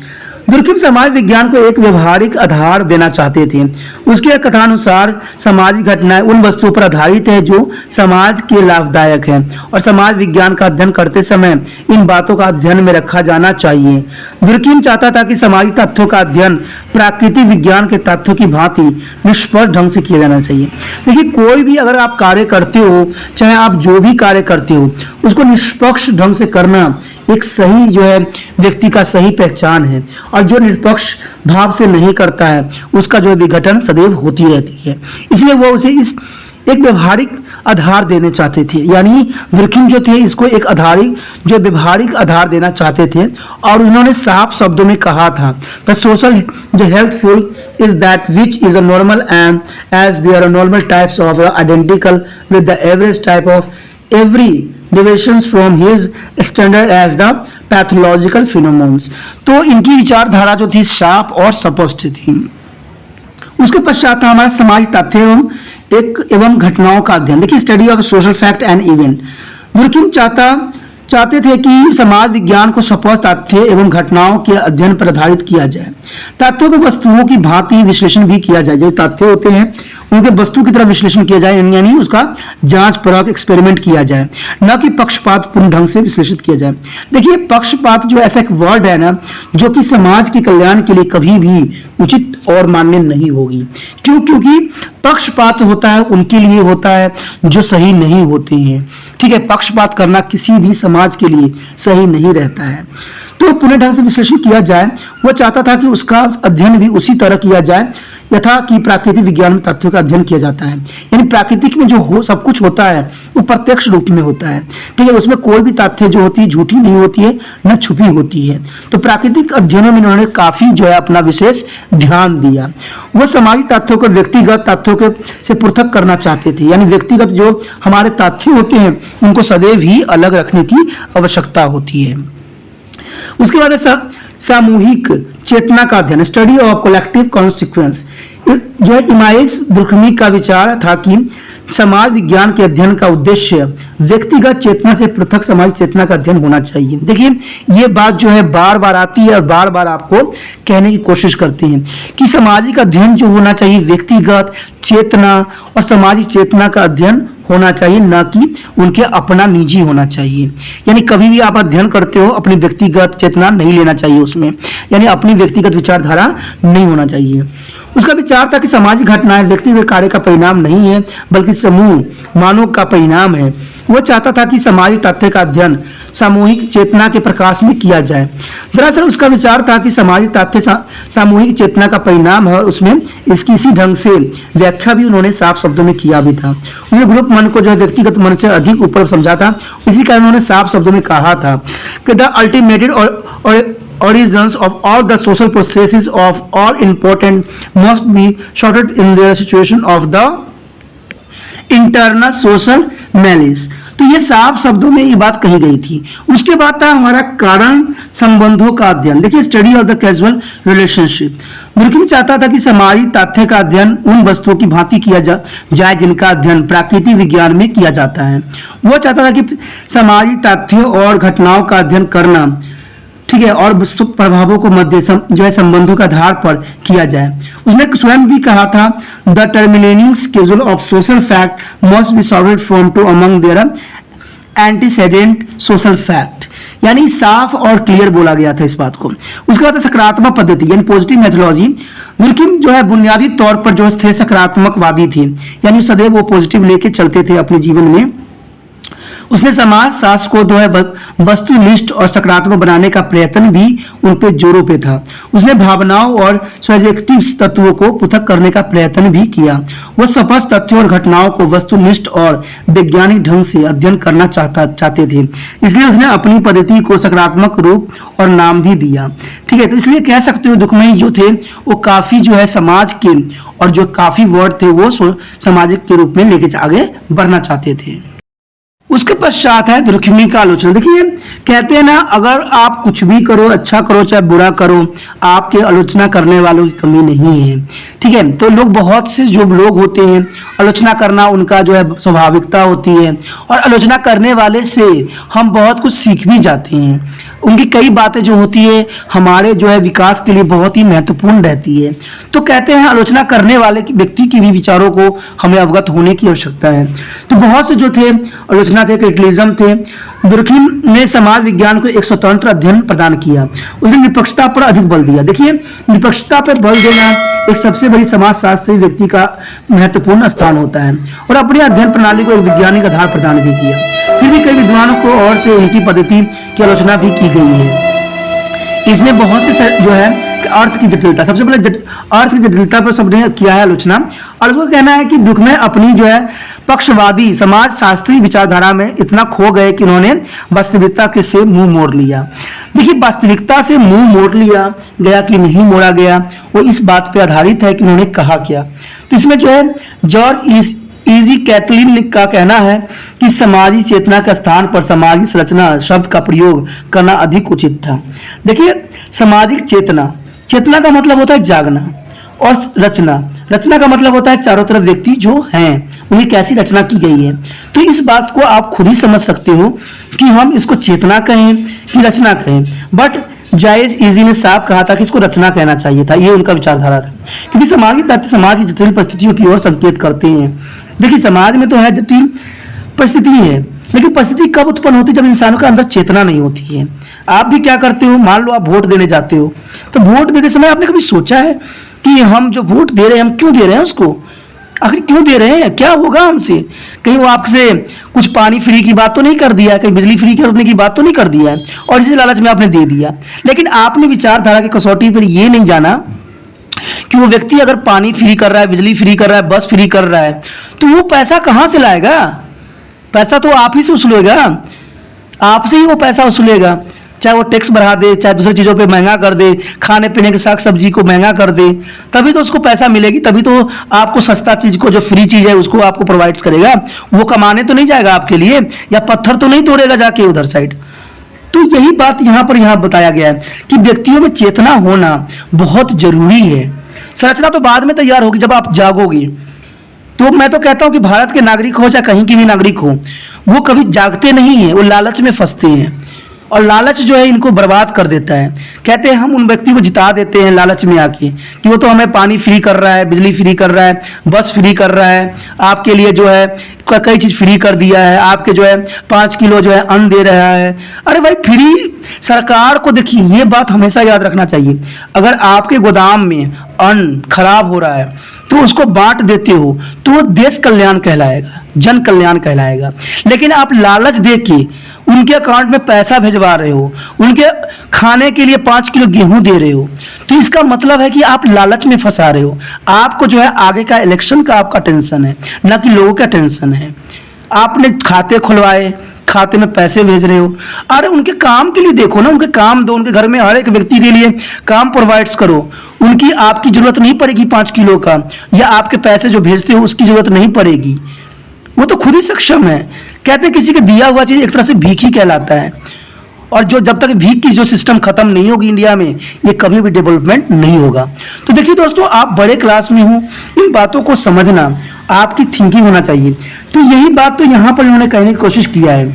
दुर्खिम समाज विज्ञान को एक व्यवहारिक आधार देना चाहते थे। उसके कथानुसार सामाजिक घटनाएं उन वस्तुओं पर आधारित है जो समाज के लाभदायक है और समाज विज्ञान का अध्ययन करते समय इन बातों का अध्ययन में रखा जाना चाहिए। दुर्खिम चाहता था कि सामाजिक तथ्यों का अध्ययन प्राकृतिक विज्ञान के तथ्यों की भांति निष्पक्ष ढंग से किया जाना चाहिए। देखिए, कोई भी अगर आप कार्य करते हो, चाहे आप जो भी कार्य करते हो, उसको निष्पक्ष ढंग से करना एक सही जो है व्यक्ति का सही पहचान है। और जो निष्पक्ष भाव से नहीं करता है उसका जो विघटन सदैव होती रहती है। इसलिए वो उसे इस एक व्यवहारिक आधार देने चाहते थे, यानी दुर्खिम जो थे इसको एक व्यवहारिक आधार देना चाहते थे। और उन्होंने साफ शब्दों में कहा था, द सोशल जो helpful is that which is a normal and as there are normal types of identical with the average type of every deviations from his standard as the pathological phenomena। तो इनकी विचारधारा जो थी साफ और स्पष्ट थी। उसके पश्चात था हमारा समाज तथ्य एवं घटनाओं का अध्ययन। देखिए, study of social fact and event. Durkheim चाहते थे कि समाज विज्ञान को स्पष्ट तथ्य एवं घटनाओं के अध्ययन पर आधारित किया जाए। तथ्यों को वस्तुओं की भांति विश्लेषण भी किया जाए। जो तथ्य होते हैं उनके वस्तु की तरह विश्लेषण किया जाए, यानी उसका जांच परख एक्सपेरिमेंट किया जाए, न कि पक्षपात पूर्ण ढंग से विश्लेषित किया जाए। देखिए, पक्षपात जो ऐसा एक वर्ड है ना, जो कि समाज के कल्याण के लिए कभी भी उचित और मान्य नहीं होगी। क्योंकि पक्षपात होता है उनके लिए होता है जो सही नहीं होते हैं। ठीक है, पक्षपात करना किसी भी समाज के लिए सही नहीं रहता है। तो पूर्ण ढंग से विश्लेषण किया जाए। वो चाहता था कि उसका अध्ययन भी उसी तरह किया जाए यथा कि प्राकृतिक विज्ञान में तथ्यों का अध्ययन किया जाता है। यानी प्राकृतिक में जो सब कुछ होता है वो प्रत्यक्ष रूप में होता है। ठीक है, उसमें कोई भी तथ्य जो होती है झूठी नहीं होती है, न छुपी होती है। तो प्राकृतिक अध्ययनों में उन्होंने काफी जो है अपना विशेष ध्यान दिया। वो सामाजिक तथ्यों को व्यक्तिगत तथ्यों के से पृथक करना चाहते थे। यानी व्यक्तिगत जो हमारे तथ्य होते हैं उनको सदैव ही अलग रखने की आवश्यकता होती है। उसके बाद सामूहिक चेतना का अध्ययन, स्टडी ऑफ कलेक्टिव कॉन्सिक्वेंस। जो इमाइल दुर्खिम का विचार था कि समाज विज्ञान के अध्ययन का उद्देश्य व्यक्तिगत चेतना से पृथक सामाजिक चेतना का अध्ययन होना चाहिए। देखिए, ये बात जो है बार बार आती है और बार बार आपको कहने की कोशिश करते हैं कि सामाजिक अध्ययन जो होना चाहिए व्यक्तिगत चेतना और सामाजिक चेतना का अध्ययन होना चाहिए, न कि उनके अपना निजी होना चाहिए। यानी कभी भी आप अध्ययन करते हो अपनी व्यक्तिगत चेतना नहीं लेना चाहिए उसमें, यानी अपनी व्यक्तिगत विचारधारा नहीं होना चाहिए। उसका विचार था कि सामाजिक घटनाएं व्यक्तिगत कार्य का परिणाम नहीं है बल्कि समूह मानव का परिणाम है। वो चाहता था कि सामाजिक तथ्य का अध्ययन सामूहिक चेतना के प्रकाश में किया जाए। दरअसल उसका विचार था कि सामाजिक तथ्य सामूहिक चेतना का परिणाम है और उसमें इसकी इसी ढंग से व्याख्या भी उन्होंने साफ शब्दों में किया भी था। उन्होंने ग्रुप मन को जो है व्यक्तिगत मन से अधिक ऊपर समझा था। इसी कारण उन्होंने साफ शब्दों में कहा था कि द अल्टीमेटेड और origins of all the social processes of all important must be sorted in their situation of the internal social malice। तो ये साफ शब्दों में ये बात कही गई थी। उसके बाद था हमारा कारण संबंधों का अध्ययन। देखिए, study of the casual relationship. Durkheim चाहता था कि सामाजिक तथ्य का अध्ययन उन वस्तुओं की भांति किया जाए जिनका अध्ययन प्राकृतिक विज्ञान में किया जाता है। वो चाहता था कि सामाजिक तथ्य और घटनाओं का अध्ययन करना, ठीक है, और प्रभावों को मध्य जो है संबंधों के आधार पर किया जाए। उसने स्वयं भी कहा था, the terminating schedule of social fact must be sorted from to among their antecedent social fact. यानी साफ और क्लियर बोला गया था इस बात को। उसके बाद सकारात्मक पद्धति यानी पॉजिटिव मेथोडोलॉजी। दुर्खिम जो है बुनियादी तौर पर जो थे सकारात्मकवादी थे, यानी सदैव वो पॉजिटिव लेके चलते थे अपने जीवन में। उसने समाज शास्त्र को जो है वस्तुनिष्ठ और सकारात्मक बनाने का प्रयत्न भी उन पे जोरों पे था। उसने भावनाओं और सब्जेक्टिव तत्वों को पृथक करने का प्रयत्न भी किया। वह स्पष्ट तथ्यों और घटनाओं को वस्तुनिष्ठ और वैज्ञानिक ढंग से अध्ययन करना चाहते थे। इसलिए उसने अपनी पद्धति को सकारात्मक रूप और नाम भी दिया। ठीक है, तो इसलिए कह सकते हो दुखमयी जो थे वो काफी जो है समाज के और जो काफी वर्ड थे वो सामाजिक के रूप में लेके आगे बढ़ना चाहते थे। उसके पश्चात है दुर्खमी का आलोचना। देखिए कहते हैं ना, अगर आप कुछ भी करो, अच्छा करो चाहे बुरा करो, आपके आलोचना करने वालों की कमी नहीं है। ठीक है, तो लोग बहुत से जो लोग होते हैं, आलोचना करना उनका जो है स्वाभाविकता होती है, और आलोचना करने वाले से हम बहुत कुछ सीख भी जाते हैं। उनकी कई बातें जो होती है हमारे जो है विकास के लिए बहुत ही महत्वपूर्ण रहती है। तो कहते हैं आलोचना करने वाले व्यक्ति की भी विचारों को हमें अवगत होने की आवश्यकता है। तो बहुत से जो थे आलोचना थे, क्रिटिलिज्म थे। दुर्खिम ने समाज विज्ञान को एक स्वतंत्र अध्ययन प्रदान किया। उसने निष्पक्षता पर अधिक बल दिया। देखिए निष्पक्षता पर बल देना एक सबसे बड़ी समाजशास्त्री व्यक्ति का महत्वपूर्ण स्थान होता है, और अपनी अध्ययन प्रणाली को एक वैज्ञानिक आधार प्रदान भी किया। फिर भी कई विद्वानों को और से इनकी पद्धति की आलोचना भी की गई है। इसमें बहुत से जो है अर्थ की जटिलता, सबसे पहले अर्थ की जटिलता पर सबने किया है आलोचना, और उसको कहना है कि दुख में अपनी जो है पक्षवादी समाज शास्त्री विचारधारा में इतना खो गए कि उन्होंने वास्तविकता के से मुंह मोड़ लिया। देखिए वास्तविकता से मुंह मोड़ लिया गया कि नहीं मोड़ा गया, वो इस बात पर आधारित है कि उन्होंने कहा क्या। तो इसमें जो है जॉर्ज इजी कैटलिन का कहना है कि समाजी चेतना के स्थान पर सामाजिक संरचना शब्द का प्रयोग करना अधिक उचित था। देखिए सामाजिक चेतना, चेतना का मतलब होता है जागना, और रचना का मतलब होता है चारों तरफ व्यक्ति जो हैं उन्हें कैसी रचना की गई है। तो इस बात को आप खुद ही समझ सकते हो कि हम इसको चेतना कहें कि रचना कहें, बट जायज इजी ने साफ कहा था कि इसको रचना कहना चाहिए था। ये उनका विचारधारा था, क्योंकि सामाजिक तथ्य समाज की जटिल परिस्थितियों की ओर संकेत करते हैं। देखिए समाज में तो है जटिल परिस्थिति है, लेकिन परिस्थिति कब उत्पन्न होती है? जब इंसानों के अंदर चेतना नहीं होती है। आप भी क्या करते हो, मान लो आप वोट देने जाते हो, तो वोट देते समय आपने कभी सोचा है कि हम जो वोट दे रहे हैं हम क्यों दे रहे हैं उसको, आखिर क्यों दे रहे हैं, क्या होगा हमसे? कहीं वो आपसे कुछ पानी फ्री की बात तो नहीं कर दिया है, कहीं बिजली फ्री करने की बात तो नहीं कर दिया है, और इसी लालच में आपने दे दिया। लेकिन आपने विचारधारा की कसौटी पर ये नहीं जाना कि वो व्यक्ति अगर पानी फ्री कर रहा है, बिजली फ्री कर रहा है, बस फ्री कर रहा है, तो वो पैसा कहाँ से लाएगा? पैसा तो आप ही से वसूलेगा, आपसे ही वो पैसा वसूलेगा। चाहे वो टैक्स बढ़ा दे, चाहे दूसरी चीज़ों पे महंगा कर दे, खाने पीने के साग सब्जी को महंगा कर दे, तभी तो उसको पैसा मिलेगी, तभी तो आपको सस्ता चीज़ को, जो फ्री चीज़ है उसको आपको प्रोवाइड करेगा। वो कमाने तो नहीं जाएगा आपके लिए, या पत्थर तो नहीं तोड़ेगा जाके उधर साइड। तो यही बात यहाँ बताया गया है कि व्यक्तियों में चेतना होना बहुत जरूरी है। संरचना तो बाद में तैयार होगी जब आप जागोगे। तो मैं तो कहता हूँ कि भारत के नागरिक हो चाहे कहीं के भी नागरिक हो, वो कभी जागते नहीं है, वो लालच में फंसते हैं, और लालच जो है इनको बर्बाद कर देता है। कहते हैं हम उन व्यक्ति को जिता देते हैं लालच में आके कि वो तो हमें पानी फ्री कर रहा है, बिजली फ्री कर रहा है, बस फ्री कर रहा है, आपके लिए जो है कई चीज फ्री कर दिया है, आपके जो है 5 किलो जो है अन्न दे रहा है। अरे भाई फ्री सरकार को देखिए, ये बात हमेशा याद रखना चाहिए, अगर आपके गोदाम में अन्न खराब हो रहा है तो उसको बांट देते हो तो वो देश कल्याण कहलाएगा, जन कल्याण कहलाएगा। लेकिन आप लालच दे के उनके अकाउंट में पैसा भिजवा रहे हो, उनके खाने के लिए 5 किलो गेहूं दे रहे हो, तो इसका मतलब है कि आप लालच में फंसा रहे हो। आपको जो है आगे का इलेक्शन का आपका टेंशन है, ना कि लोगों का टेंशन है। आपने खाते खुलवाए, खाते में पैसे भेज रहे हो, अरे उनके काम के लिए देखो ना, उनके काम दो, उनके घर में हर एक व्यक्ति के लिए काम प्रोवाइड्स करो। उनकी आपकी जरूरत नहीं पड़ेगी 5 किलो का, या आपके पैसे जो भेजते हो उसकी जरूरत नहीं पड़ेगी, वो तो खुद ही सक्षम है। कहते हैं किसी के दिया हुआ चीज एक तरह से भीख ही कहलाता है, और जो जब तक भीख की जो सिस्टम खत्म नहीं होगी इंडिया में, ये कभी भी डेवलपमेंट नहीं होगा। तो देखिए दोस्तों, आप बड़े क्लास में हो, इन बातों को समझना आपकी थिंकिंग होना चाहिए। तो यही बात तो यहाँ पर इन्होंने कहने की कोशिश किया है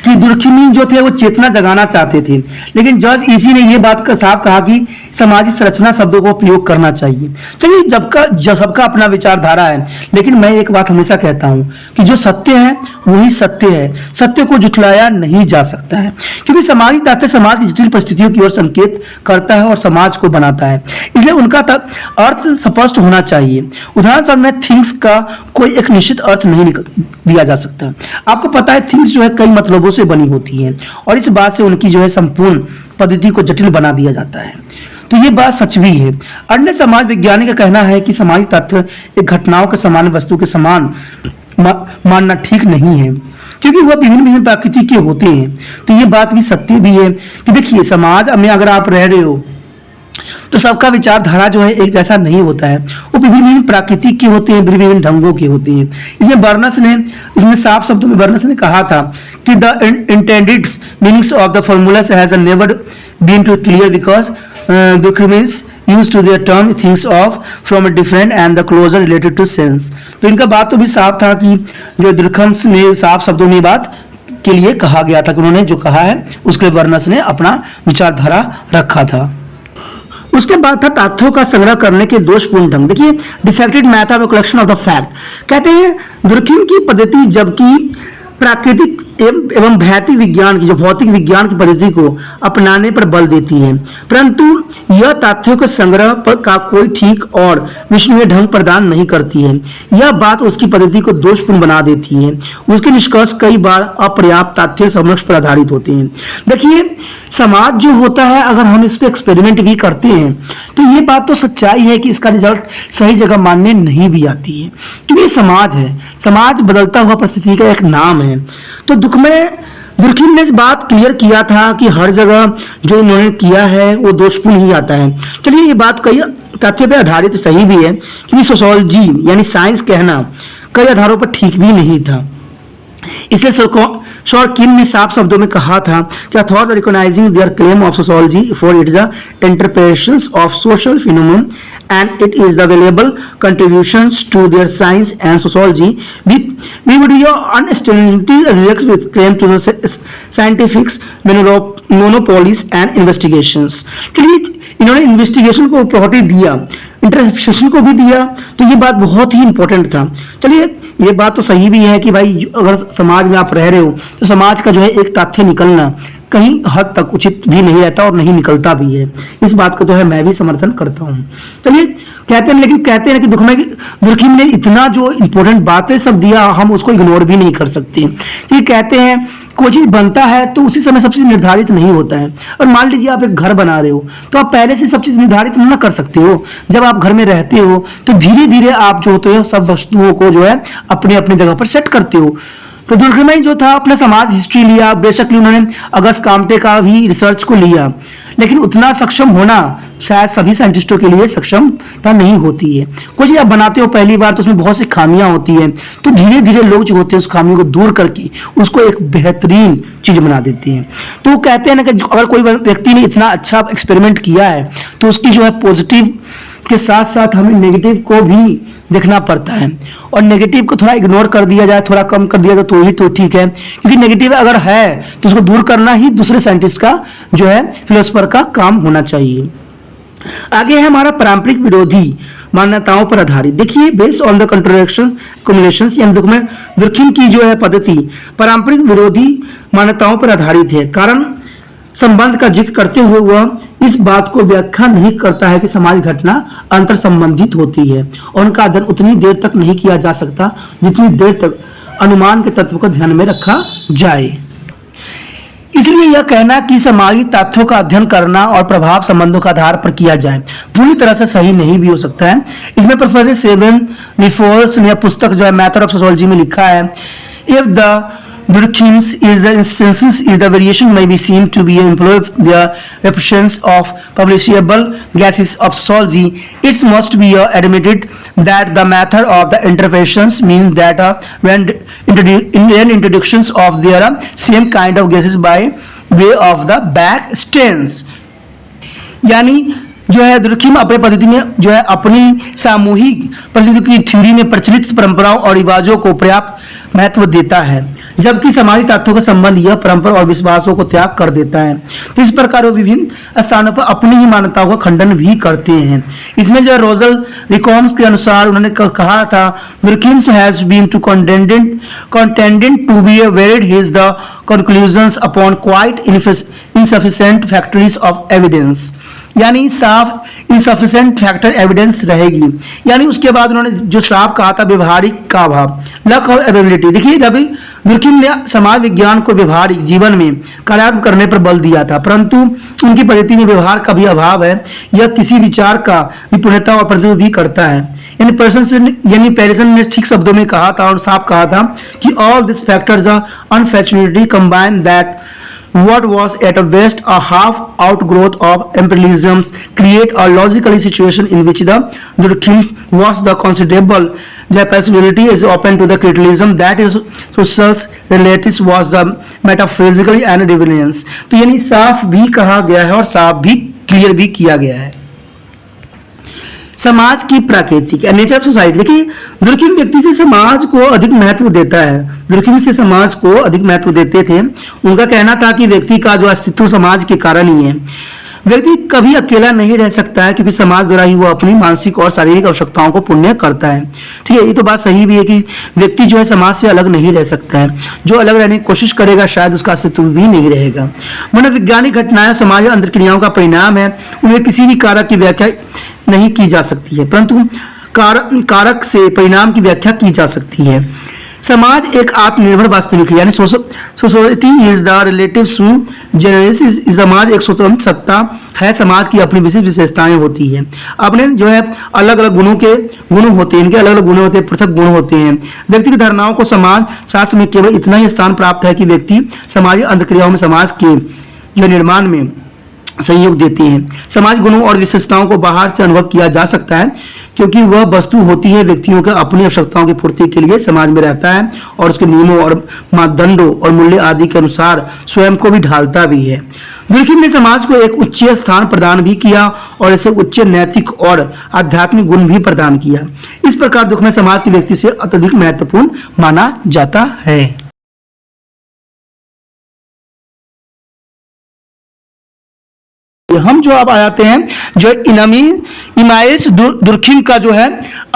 कि दुर्खमी जो थे वो चेतना जगाना चाहते थे, लेकिन जॉर्ज इसी ने ये बात का साफ कहा कि सामाजिक संरचना शब्दों को प्रयोग करना चाहिए। चलिए, जब सबका अपना विचारधारा है, लेकिन मैं एक बात हमेशा कहता हूं कि जो सत्य है वही सत्य है, सत्य को झुठलाया नहीं जा सकता है, क्योंकि सामाजिक तथ्य समाज की जटिल परिस्थितियों की ओर संकेत करता है और समाज को बनाता है, इसलिए उनका अर्थ स्पष्ट होना चाहिए। उदाहरण में थिंग्स का कोई एक निश्चित अर्थ नहीं दिया जा सकता। आपको पता है थिंग्स जो है कई मतलबों से बनी होती है और इस बात से उनकी जो है संपूर्ण पद्धति को जटिल बना दिया जाता है। तो ये बात सच भी है। अन्य समाज विज्ञानी का कहना है कि सामाजिक तथ्य एक घटनाओं के समान वस्तु के समान मानना ठीक नहीं है, क्योंकि वह विभिन्न विभिन्न प्रकृति के होते हैं। तो ये बात भी सत्य भी है कि देखिए, समाज में अगर आप रह रहे हो तो सबका विचारधारा जो है एक जैसा नहीं होता है, वो विभिन्न विभिन्न प्राकृतिक के होते हैं, विभिन्न विभिन्न ढंगों के होते हैं। इसमें साफ शब्दों में बर्नस ने कहा था कि the intended meanings of the formulas has never been too clear because documents used to their term things of from a different and the closer related to sense. तो इनका बात तो भी साफ था कि जो दुर्खम्स ने साफ शब्दों में बात के लिए कहा गया था कि उन्होंने जो कहा है उसके बर्नस ने अपना विचारधारा रखा था। उसके बाद था तथ्यों का संग्रह करने के दोषपूर्ण ढंग। देखिए, defected method of collection of the fact. कहते हैं दुर्खिम की पद्धति जबकि प्राकृतिक एवं भौतिक विज्ञान की, जो भौतिक विज्ञान की पद्धति को अपनाने पर बल देती है, परंतु यह तथ्यों के संग्रह का कोई ठीक और विश्वसनीय ढंग प्रदान नहीं करती है। यह बात उसकी पद्धति को दोषपूर्ण बना देती है। उसके निष्कर्ष कई बार अपर्याप्त तथ्य समक्ष पर आधारित होते हैं। देखिए, समाज जो होता है, अगर हम इस पर एक्सपेरिमेंट भी करते हैं तो ये बात तो सच्चाई है कि इसका रिजल्ट सही जगह मानने नहीं भी आती है, क्योंकि ये समाज है। समाज बदलता हुआ परिस्थिति का एक नाम है। तो दुर्खिम ने इस बात क्लियर किया था कि हर जगह जो उन्होंने किया है वो दोषपूर्ण ही आता है। चलिए, ये बात कई तथ्य पे आधारित सही भी है, क्योंकि सोशियोलॉजी यानी साइंस कहना कई आधारों पर ठीक भी नहीं था। इसलिए शॉर्किन ने साफ शब्दों में कहा था कि authority recognising there claim of sociology for it the interpretations of social phenomena and it is the valuable contributions to their science and sociology, we would unstability rejects with claim to the scientific monopolies and investigations। चलिए, इन्होंने investigation को priority दिया, interpretation को भी दिया, तो ये बात बहुत ही इंपॉर्टेंट था। चलिए, ये बात तो सही भी है कि भाई अगर समाज में आप रह रहे हो तो समाज का जो है एक तथ्य निकलना कहीं हद तक उचित भी नहीं रहता और नहीं निकलता भी है। इस बात को तो है मैं भी समर्थन करता हूँ। चलिए, कहते हैं कि दुर्खिम ने इतना जो इंपॉर्टेंट बातें सब दिया, हम उसको इग्नोर भी नहीं कर सकते। ये कहते हैं कोई चीज बनता है तो उसी समय सब चीज निर्धारित नहीं होता है। और मान लीजिए आप एक घर बना रहे हो तो आप पहले से सब चीज निर्धारित न कर सकते हो। जब आप घर में रहते हो तो धीरे धीरे आप जो होते हो सब वस्तुओं को जो है अपने अपने जगह पर सेट करते हो। तो दुर्खिम जो था अपना समाज हिस्ट्री लिया, बेशक उन्होंने अगस्त कामते का भी रिसर्च को लिया, लेकिन उतना सक्षम होना शायद सभी साइंटिस्टों के लिए सक्षमता नहीं होती है। कुछ आप बनाते हो पहली बार तो उसमें बहुत सी खामियां होती है, तो धीरे धीरे लोग जो होते हैं उस खामियों को दूर करके उसको एक बेहतरीन चीज बना देते हैं। तो वो कहते हैं ना कि अगर कोई व्यक्ति ने इतना अच्छा एक्सपेरिमेंट किया है तो उसकी जो है पॉजिटिव के साथ साथ हमें नेगेटिव को भी देखना पड़ता है, और नेगेटिव को थोड़ा इग्नोर कर दिया जाए, थोड़ा कम कर दिया जाए तो ही तो ठीक है, क्योंकि नेगेटिव अगर है तो उसको दूर करना ही दूसरे साइंटिस्ट का जो है फिलोसोफर का काम होना चाहिए। आगे है हमारा पारंपरिक विरोधी मान्यताओं पर आधारित। देखिए, based on the controversial communications यानी दुर्खिम की जो है पद्धति पारंपरिक विरोधी मान्यताओं पर आधारित है। कारण संबंध का जिक्र करते हुए वह इस बात को व्याख्या नहीं करता है कि समाज घटना अंतर संबंधित होती है और उनका अध्ययन उतनी देर तक नहीं किया जा सकता जितनी देर तक अनुमान के तत्व को ध्यान में रखा जाए। इसलिए यह कहना कि सामाजिक तथ्यों का अध्ययन करना और प्रभाव संबंधों के आधार पर किया जाए पूरी तरह से सही नहीं भी हो सकता है। इसमें प्रोफेसर सेवन रिफोर्स ने पुस्तक जो है मैथड ऑफ सोशियोलॉजी में लिखा है, if the Durkheim's is the instances is the variation may be seen to be employed the repressions of publishable gases of sociology. It must be admitted that the method of the interpretations means that when introductions of their same kind of gases by way of the back stains, यानी जो है Durkheim अपने पद्धति में जो है अपनी सामूहिक पद्धति की थ्योरी में प्रचलित परंपराओं और रिवाजों को पर्याप्त महत्व देता है, जबकि सामाजिक तथ्यों का संबंध यह परंपरा और विश्वासों को त्याग कर देता है। तो इस प्रकार वो विभिन्न स्थानों पर अपनी ही मान्यताओं का खंडन भी करते हैं। इसमें जो रोजल रिकॉर्ड्स के अनुसार उन्होंने कहा था, Durkheim's has been to contended to be varied his the conclusions upon quite insufficient factories of evidence, यानी साफ इनसफिशिएंट फैक्टर एविडेंस रहेगी। यानी उसके बाद उन्होंने जो साफ कहा था व्यवहारिक का अभाव, लक ऑफ एबिलिटी। देखिए जब दुर्खिम ने समाज विज्ञान को व्यवहारिक जीवन में कार्यात्मक करने पर बल दिया था, परंतु उनकी पद्धति में व्यवहार का भी अभाव है। यह किसी विचार का विपूर्णता और प्रतिबिंब भी करता है। यानी पेरिसन ने ठीक शब्दों में कहा था और साफ कहा था कि all this factors are unfortunately combine that what was at best a half outgrowth of imperialism create a logical situation in which the Durkheim was the considerable the possibility is open to the criticism that is social relatives was the metaphysically and deviance। तो यानी साफ भी कहा गया है और साफ भी क्लियर भी किया गया है। समाज की प्राकृतिक नेचर ऑफ सोसाइटी। देखिए दुर्खिम व्यक्ति से समाज को अधिक महत्व देता है। दुर्खिम से समाज को अधिक महत्व देते थे। उनका कहना था कि व्यक्ति का जो अस्तित्व समाज के कारण ही है। व्यक्ति कभी अकेला नहीं रह सकता है, क्योंकि समाज द्वारा ही वो अपनी मानसिक और शारीरिक आवश्यकताओं को पूर्ण करता है। ठीक है, ये तो बात सही भी है कि व्यक्ति जो है समाज से अलग नहीं रह सकता है। जो अलग रहने की कोशिश करेगा शायद उसका अस्तित्व भी नहीं रहेगा। मनोवैज्ञानिक घटनाएं समाज अंतर क्रियाओं का परिणाम है। उन्हें किसी भी कारक की व्याख्या नहीं की जा सकती है, परंतु कारक से परिणाम की व्याख्या की जा सकती है। समाज एक आत्मनिर्भर वास्तविक है, यानी society is the relative to genres. समाज एक स्वतंत्र सत्ता है। समाज की अपनी विशिष्ट विशेषताएं होती है। अपने जो है अलग अलग गुण होते हैं, इनके अलग अलग गुण होते हैं, पृथक गुण होते हैं। व्यक्तिगत धारणाओं को समाज शास्त्र में केवल इतना ही स्थान प्राप्त है कि व्यक्ति सामाजिक अंतक्रियाओं में समाज के जो निर्माण में सहयोग देते हैं। समाज गुणों और विशेषताओं को बाहर से अनुभव किया जा सकता है, क्योंकि वह वस्तु होती है। व्यक्तियों के अपनी आवश्यकताओं की पूर्ति के लिए समाज में रहता है और उसके नियमों और मापदंडों और मूल्य आदि के अनुसार स्वयं को भी ढालता भी है। दुर्खिम ने समाज को एक उच्च स्थान प्रदान भी किया और इसे उच्च नैतिक और आध्यात्मिक गुण भी प्रदान किया। इस प्रकार दुख में समाज के व्यक्ति से अत्यधिक महत्वपूर्ण माना जाता है। हम जो अब आते हैं जो इमाइस दुर्खिम का जो है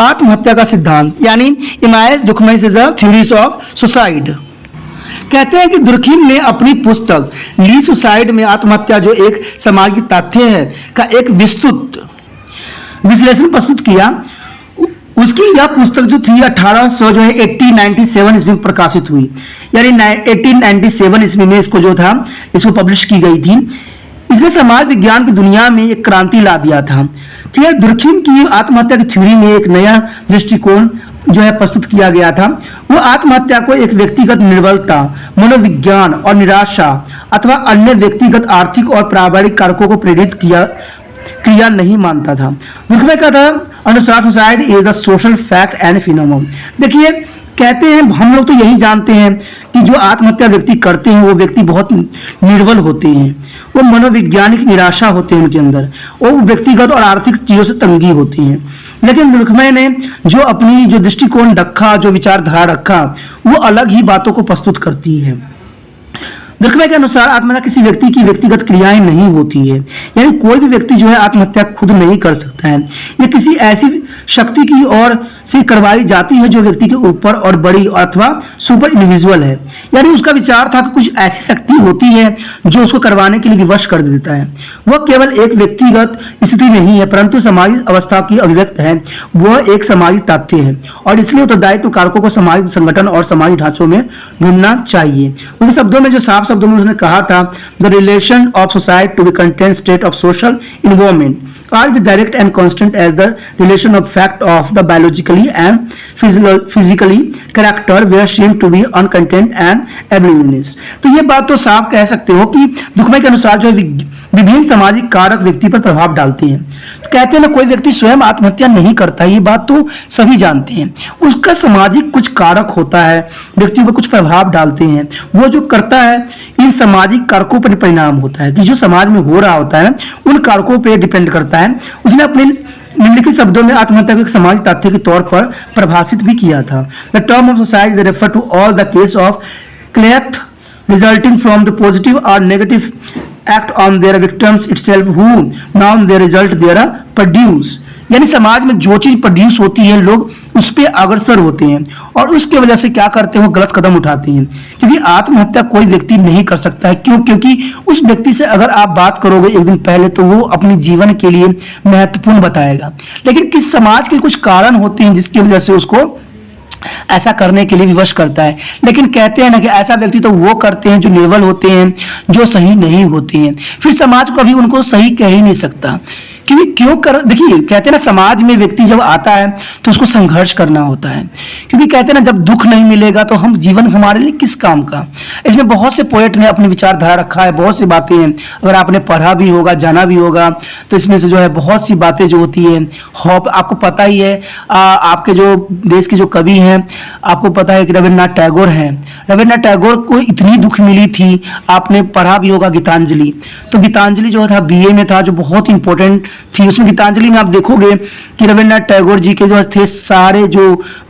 आत्महत्या का सिद्धांत, यानी Emile Durkheim is a theories of suicide. कहते हैं कि दुर्खिम ने अपनी पुस्तक ली सुसाइड में आत्महत्या जो एक सामाजिक तथ्य है का एक विस्तृत विश्लेषण प्रस्तुत किया। उसकी यह पुस्तक जो थी 1897 ईस्वी में प्रकाशित हुई, यानी 1897 ईस्वी में इसको जो था इसको पब्लिश की गई थी। इसने समाज विज्ञान की दुनिया में एक क्रांति ला दिया था। फिर दुर्खिम की आत्महत्या की थ्योरी में एक नया दृष्टिकोण जो है प्रस्तुत किया गया था। वो आत्महत्या को एक व्यक्तिगत निर्बलता, मनोविज्ञान और निराशा अथवा अन्य व्यक्तिगत आर्थिक और पारिवारिक कारकों को प्रेरित क्रिया नहीं मानता था। दुर्खिम का अनुसार suicide is the social fact and phenomenon. देखिए कहते हैं हम लोग तो यही जानते हैं कि जो आत्महत्या व्यक्ति करते हैं वो व्यक्ति बहुत निर्बल होते हैं, वो मनोवैज्ञानिक निराशा होते हैं उनके अंदर, वो व्यक्तिगत और आर्थिक चीजों से तंगी होती है। लेकिन दुर्खिम ने जो अपनी जो दृष्टिकोण रखा, जो विचारधारा रखा, वो अलग ही बातों को प्रस्तुत करती है। दुर्खिम के अनुसार आत्महत्या किसी व्यक्ति की व्यक्तिगत क्रियाएं नहीं होती है, यानी कोई भी व्यक्ति जो है आत्महत्या खुद नहीं कर सकता है। यह किसी ऐसी शक्ति की ओर से करवाई जाती है जो व्यक्ति के ऊपर और बड़ी अथवा सुपर इंडिविजुअल है। यानी उसका विचार था कि कुछ ऐसी शक्ति होती है जो उसको करवाने के लिए विवश कर देता है। वह केवल एक व्यक्तिगत स्थिति नहीं है, परंतु सामाजिक अवस्था की अभिव्यक्त है। वह एक सामाजिक तथ्य है और इसलिए उत्तरदायित्व कारकों को सामाजिक संगठन और सामाजिक ढांचों में ढूंढना चाहिए। उनके शब्दों में जो साफ शब्दों में उसने कहा था, the relation of society to the content state of social environment are direct and constant as the relation of fact of the biologically and physically character were seem to be uncontent and oblivious. तो ये बात तो साफ कह सकते हो कि Durkheim के अनुसार जो विभिन्न सामाजिक कारक व्यक्ति पर प्रभाव डालते हैं। तो कहते हैं ना कोई व्यक्ति स्वयं आत्महत्या नहीं करता, ये बात तो सभी जानते हैं। उसका सामाजिक कुछ कारक होता है, व्यक्ति पर कुछ प्रभाव डालते हैं। वो जो करता है इन सामाजिक कारकों पर परिणाम होता है कि जो समाज में हो रहा होता है उन कारकों पर डिपेंड करता है, उसने अपने निम्नलिखित शब्दों में आत्महत्या को एक समाज तथ्य के तौर पर परिभाषित भी किया था। The term of suicide is refer to all the case of क्लेट resulting from the positive or negative act on their victims itself who now the result they are produce। यानी समाज में जो चीज प्रोड्यूस होती है लोग उस पर अग्रसर होते हैं और उसके वजह से क्या करते हैं, वो गलत कदम उठाते हैं। क्योंकि आत्महत्या कोई व्यक्ति नहीं कर सकता है, क्यों? क्योंकि उस व्यक्ति से अगर आप बात करोगे एक दिन पहले तो वो अपने जीवन के लिए महत्वपूर्ण बताएगा, लेकिन किस समाज के कुछ कारण होते हैं जिसकी वजह से उसको ऐसा करने के लिए विवश करता है। लेकिन कहते हैं ना कि ऐसा व्यक्ति तो वो करते हैं जो निर्बल होते हैं, जो सही नहीं होते हैं। फिर समाज कभी उनको सही कह ही नहीं सकता, क्योंकि क्यों कर देखिए कहते हैं ना समाज में व्यक्ति जब आता है तो उसको संघर्ष करना होता है, क्योंकि कहते हैं ना जब दुख नहीं मिलेगा तो हम जीवन हमारे लिए किस काम का। इसमें बहुत से पोएट ने अपनी विचारधारा रखा है, बहुत सी बातें हैं, अगर आपने पढ़ा भी होगा जाना भी होगा तो इसमें से जो है बहुत सी बातें जो होती है हॉप आपको पता ही है। आपके जो देश के जो कवि हैं आपको पता है कि रविन्द्रनाथ टैगोर हैं। रविन्द्रनाथ टैगोर को इतनी दुख मिली थी, आपने पढ़ा भी होगा गीतांजलि। तो गीतांजलि जो था बीए में था, जो बहुत इंपॉर्टेंट थी। उसमें गीतांजलि में आप देखोगे कि रविन्द्रनाथ टैगोर जी के जो थे सारे जो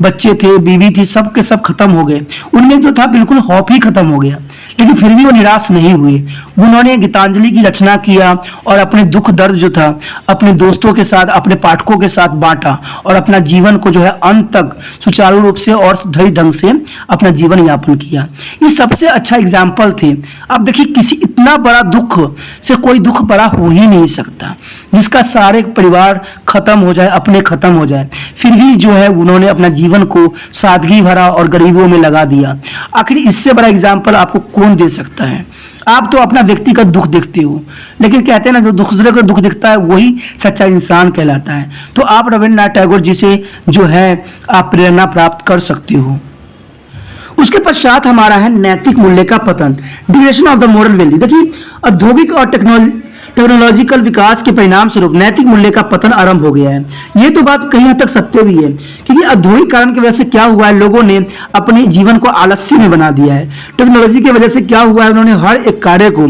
बच्चे थे, बीवी थी, सब के सब खत्म हो गए। उनमें जो था बिल्कुल हौफ ही खत्म हो गया, लेकिन फिर भी वो निराश नहीं हुए। उन्होंने गीतांजलि की रचना किया और अपने दुख दर्द जो था अपने दोस्तों के साथ, अपने पाठकों के साथ बांटा और अपना जीवन को जो है अंत तक सुचारू रूप से और सही ढंग से अपना जीवन यापन किया। ये सबसे अच्छा एग्जाम्पल थे। अब देखिए किसी इतना बड़ा दुख से कोई दुख बड़ा हो ही नहीं सकता जिसका सारे परिवार खत्म हो जाए, अपने खत्म हो जाए, फिर भी जो है उन्होंने अपना जीवन को सादगी भरा और गरीबों में लगा दिया। आखिर इससे बड़ा एग्जाम्पल आपको कौन दे सकता है? आप तो अपना व्यक्तिगत दुख देखते हो, लेकिन कहते हैं ना जो दूसरे का दुख दिखता है वही सच्चा इंसान कहलाता है। तो आप रविन्द्रनाथ टैगोर जी से जो है आप प्रेरणा प्राप्त कर सकते हो। उसके पश्चात हमारा है नैतिक मूल्य का पतन, degradation of the moral value. देखिए औद्योगिक और टेक्नोलॉजिकल विकास के परिणाम स्वरूप नैतिक मूल्य का पतन आरंभ हो गया है। ये तो बात कहीं हद तक सत्य भी है, क्योंकि औद्योगिकरण की वजह से क्या हुआ है, लोगों ने अपने जीवन को आलस्य में बना दिया है। टेक्नोलॉजी की वजह से क्या हुआ है, उन्होंने हर एक कार्य को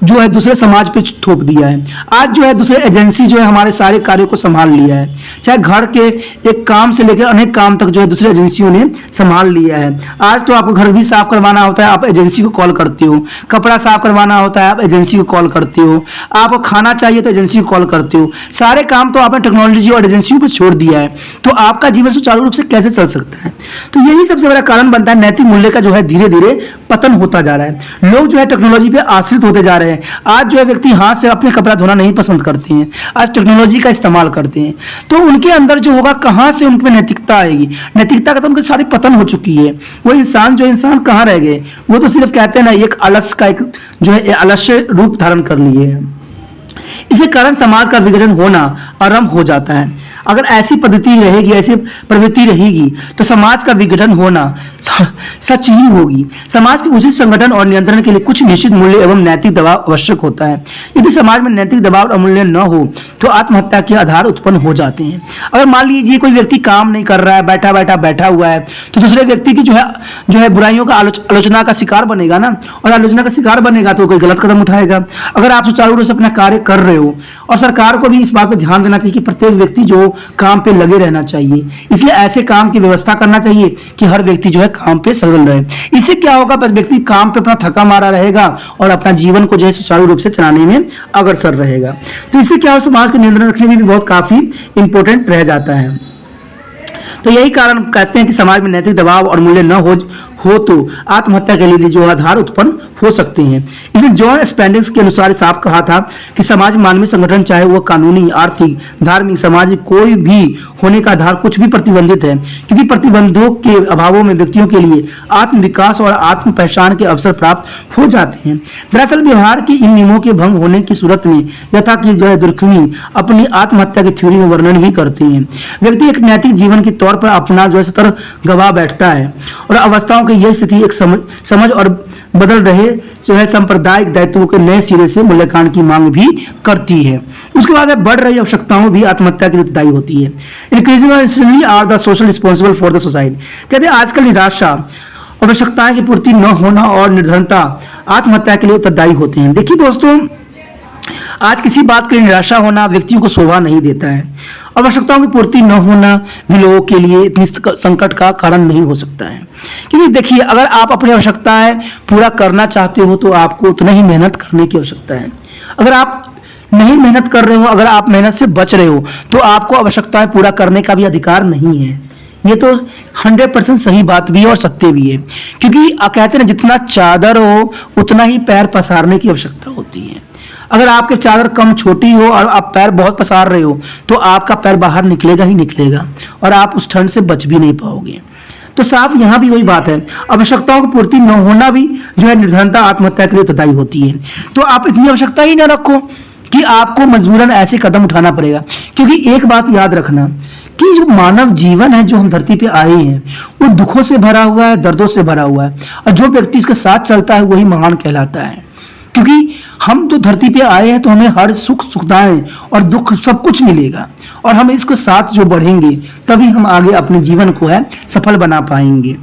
जो है दूसरे समाज पे थोप दिया है। आज जो है दूसरे एजेंसी जो है हमारे सारे कार्यों को संभाल लिया है, चाहे घर के एक काम से लेकर अनेक काम तक जो है दूसरे एजेंसियों ने संभाल लिया है। आज तो आपको घर भी साफ करवाना होता है, आप एजेंसी को कॉल करते हो, कपड़ा साफ करवाना होता है, आप एजेंसी को कॉल करते हो, आपको खाना चाहिए तो एजेंसी को कॉल करते हो। सारे काम तो आपने टेक्नोलॉजी और एजेंसियों पर छोड़ दिया है, तो आपका जीवन सुचारू रूप से कैसे चल सकता है? तो यही सबसे बड़ा कारण बनता है नैतिक मूल्य का जो है धीरे धीरे पतन होता जा रहा है। लोग जो है टेक्नोलॉजी पे आश्रित होते जा रहे हैं। आज जो है व्यक्ति हाथ से अपने कपड़ा धोना नहीं पसंद करते हैं, आज टेक्नोलॉजी का इस्तेमाल करते हैं। तो उनके अंदर जो होगा कहां से उनमें नैतिकता आएगी? नैतिकता का तो उनकी सारी पतन हो चुकी है। वो इंसान कहां रह गए? वो तो सिर्फ कहते हैं ना एक आलस्य का एक जो है आलस्य रूप धारण कर लिए है। इसी कारण समाज का विघटन होना आरंभ हो जाता है। अगर ऐसी पद्धति रहेगी, ऐसी प्रवृत्ति रहेगी तो समाज का विघटन होना सच ही होगी। समाज के उचित संगठन और नियंत्रण के लिए कुछ निश्चित मूल्य एवं नैतिक दबाव आवश्यक होता है। यदि समाज में नैतिक दबाव और मूल्य न हो तो आत्महत्या के आधार उत्पन्न हो जाते हैं। अगर मान लीजिए कोई व्यक्ति काम नहीं कर रहा है, बैठा हुआ है, तो दूसरे व्यक्ति की जो है बुराइयों का आलोचना का शिकार बनेगा ना, और आलोचना का शिकार बनेगा तो कोई गलत कदम उठाएगा। अगर आप सुचारू रूप से अपना कार्य कर रहे हो, और सरकार को भी इस बात पर ध्यान देना चाहिए कि प्रत्येक व्यक्ति जो काम पे लगे रहना चाहिए, इसलिए ऐसे काम की व्यवस्था करना चाहिए कि हर व्यक्ति जो है काम पे सजग रहे। इससे क्या होगा, व्यक्ति काम पे अपना थका मारा रहेगा और अपना जीवन को जो है सुचारू रूप से चलाने में अग्रसर रहेगा। तो इससे क्या हो, समाज को नियंत्रण रखने में भी बहुत काफी इंपॉर्टेंट रह जाता है। तो यही कारण कहते हैं कि समाज में नैतिक दबाव और मूल्य न हो तो आत्महत्या के लिए जो आधार उत्पन्न हो सकते हैं। इसमें जॉन स्पेंडिंग्स के अनुसार साफ कहा था कि समाज मानवीय संगठन चाहे वह कानूनी, आर्थिक, धार्मिक, सामाजिक कोई भी होने का आधार कुछ भी प्रतिबंधित है, क्योंकि प्रतिबंधों के अभावों में व्यक्तियों के लिए आत्म विकास और आत्म पहचान के अवसर प्राप्त हो जाते हैं। दरअसल व्यवहार के इन नियमों के भंग होने की सूरत में यथा कि जो है दुर्खमी अपनी आत्महत्या की थ्योरी में वर्णन भी करते हैं। व्यक्ति एक नैतिक जीवन के तौर पर अपना जो है सतर गवा बैठता है और अवस्थाओं यह स्थिति एक समझ और बदल रहे जो है सांप्रदायिक दायित्वों के नए सिरे से मूल्यांकन की मांग भी करती है। उसके बाद बढ़ रही आवश्यकताओं भी आत्महत्या की दायी होती है। Increasing are the social responsible for the society. कहते हैं आजकल निराशा, आवश्यकताएं की पूर्ति न होना और निर्धनता आत्महत्या के लिए उत्तरदायी होते हैं। देखिए दोस्तों, आज किसी बात के लिए निराशा होना व्यक्तियों को शोभा नहीं देता है। आवश्यकताओं की पूर्ति न होना भी लोगों के लिए इतनी संकट का कारण नहीं हो सकता है। क्योंकि देखिए, अगर आप अपनी आवश्यकताएं पूरा करना चाहते हो तो आपको उतना ही मेहनत करने की आवश्यकता है। अगर आप नहीं मेहनत कर रहे हो, अगर आप मेहनत से बच रहे हो, तो आपको आवश्यकताएं पूरा करने का भी अधिकार नहीं है। ये तो 100% सही बात भी है और सत्य भी है। क्योंकि कहते हैं जितना चादर हो उतना ही पैर पसारने की आवश्यकता होती है। अगर आपके चादर कम छोटी हो और आप पैर बहुत पसार रहे हो तो आपका पैर बाहर निकलेगा ही निकलेगा और आप उस ठंड से बच भी नहीं पाओगे। तो साफ यहाँ भी वही बात है, आवश्यकताओं की पूर्ति न होना भी जो है निर्धनता आत्महत्या के लिए उत्तरदायी होती है। तो आप इतनी आवश्यकता ही न रखो कि आपको मजबूरन ऐसे कदम उठाना पड़ेगा। क्योंकि एक बात याद रखना कि जो मानव जीवन है, जो हम धरती पे आए हैं, वो दुखों से भरा हुआ है, दर्दों से भरा हुआ है, और जो व्यक्ति इसके साथ चलता है वही महान कहलाता है। क्योंकि हम तो धरती पे आए हैं तो हमें हर सुख सुविधाएं और दुख सब कुछ मिलेगा, और हम इसके साथ जो बढ़ेंगे तभी हम आगे अपने जीवन को है सफल बना पाएंगे।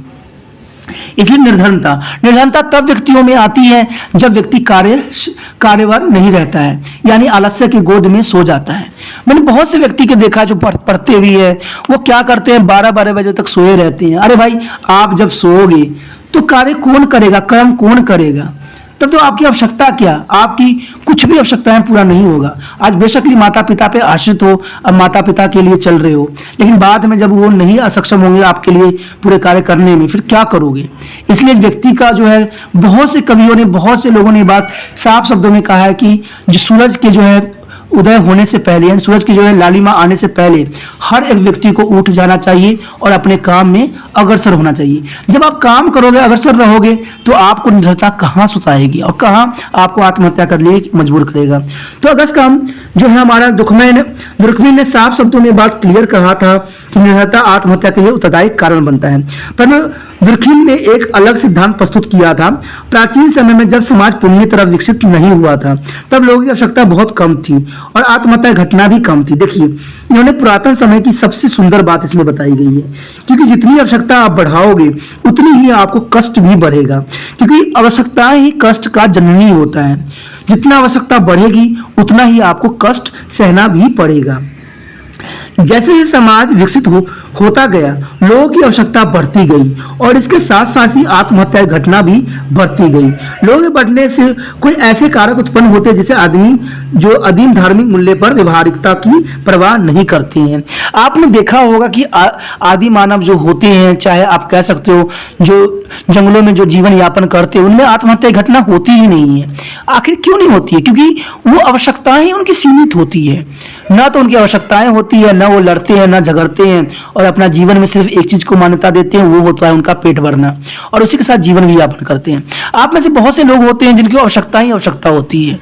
इसलिए निर्धनता तब व्यक्तियों में आती है जब व्यक्ति कार्यवर नहीं रहता है, यानी आलस्य की गोद में सो जाता है। मैंने बहुत से व्यक्ति के देखा जो पढ़ते भी है, वो क्या करते हैं 12-12 बजे तक सोए रहते हैं। अरे भाई, आप जब सोओगे तो कार्य कौन करेगा, कर्म कौन करेगा? तब तो आपकी आवश्यकता क्या, आपकी कुछ भी आवश्यकताएं पूरा नहीं होगा। आज बेशक ही माता पिता पे आश्रित हो, अब माता पिता के लिए चल रहे हो, लेकिन बाद में जब वो नहीं असक्षम होंगे आपके लिए पूरे कार्य करने में, फिर क्या करोगे? इसलिए व्यक्ति का जो है, बहुत से कवियों ने, बहुत से लोगों ने बात साफ शब्दों में कहा है कि जो सूरज के जो है उदय होने से पहले, यानी सूरज की जो है लालिमा आने से पहले हर एक व्यक्ति को उठ जाना चाहिए और अपने काम में अग्रसर होना चाहिए। जब आप काम करोगे, अग्रसर रहोगे, तो आपको निर्धनता कहाँ सुताएगी और कहाँ आपको आत्महत्या कर लिए मजबूर करेगा। तो अगस्त का जो है हमारा दुर्कमी ने साफ शब्दों में बात क्लियर कहा था कि निर्धनता आत्महत्या के लिए उत्तरदायी कारण बनता है। पर दुर्कमी ने एक अलग सिद्धांत प्रस्तुत किया था। प्राचीन समय में जब समाज पूर्ण तरफ विकसित नहीं हुआ था, तब लोगों की आवश्यकता बहुत कम थी और आत्महत्या घटना भी कम थी। देखिए, इन्होंने पुरातन समय की सबसे सुंदर बात इसमें बताई गई है, क्योंकि जितनी आवश्यकता आप बढ़ाओगे उतनी ही आपको कष्ट भी बढ़ेगा, क्योंकि आवश्यकता ही कष्ट का जननी होता है। जितना आवश्यकता बढ़ेगी उतना ही आपको कष्ट सहना भी पड़ेगा। जैसे ही समाज विकसित होता गया, लोगों की आवश्यकता बढ़ती गई और इसके साथ साथ ही आत्महत्या घटना भी बढ़ती गई। लोगों के बढ़ने से कोई ऐसे कारक उत्पन्न होते जिसे आदमी जो अधीन धार्मिक मूल्य पर व्यवहारिकता की परवाह नहीं करते हैं। आपने देखा होगा कि आदि मानव जो होते हैं, चाहे आप कह सकते हो जो जंगलों में जो जीवन यापन करते हैं, उनमें आत्महत्या घटना होती ही नहीं है। आखिर क्यों नहीं होती है? क्योंकि वो आवश्यकताएं उनकी सीमित होती है। ना तो उनकी आवश्यकताएं होती है, ना वो लड़ते हैं, ना झगड़ते हैं, और अपना जीवन में सिर्फ एक चीज को मान्यता देते हैं, वो होता है उनका पेट भरना, और उसी के साथ जीवन भी यापन करते हैं। आप में से बहुत से लोग होते हैं जिनकी आवश्यकता ही आवश्यकता होती है,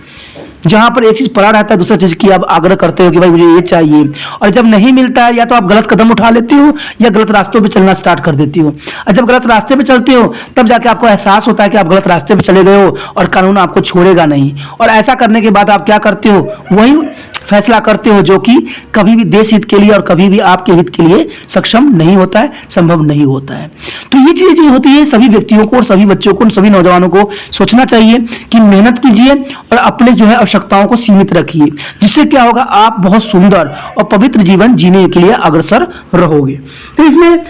जहां पर एक चीज पड़ा रहता है दूसरा चीज की आप आग्रह करते हो कि भाई मुझे ये चाहिए, और जब नहीं मिलता है या तो आप गलत कदम उठा लेते हो या गलत रास्तों पे चलना स्टार्ट कर देती हो। और जब गलत रास्ते पे चलते हो तब जाके आपको एहसास होता है कि आप गलत रास्ते पे चले गए हो और कानून आपको छोड़ेगा नहीं, और ऐसा करने के बाद आप क्या करते हो, वही फैसला करते हो जो कि कभी भी देश हित के लिए और कभी भी आपके हित के लिए सक्षम नहीं होता है, संभव नहीं होता है। तो ये चीजें जो होती है सभी व्यक्तियों को और सभी बच्चों को, सभी नौजवानों को सोचना चाहिए कि मेहनत कीजिए और अपने जो है आवश्यकताओं को सीमित रखिए, जिससे क्या होगा, आप बहुत सुंदर और पवित्र जीवन जीने के लिए अग्रसर रहोगे। तो इसमें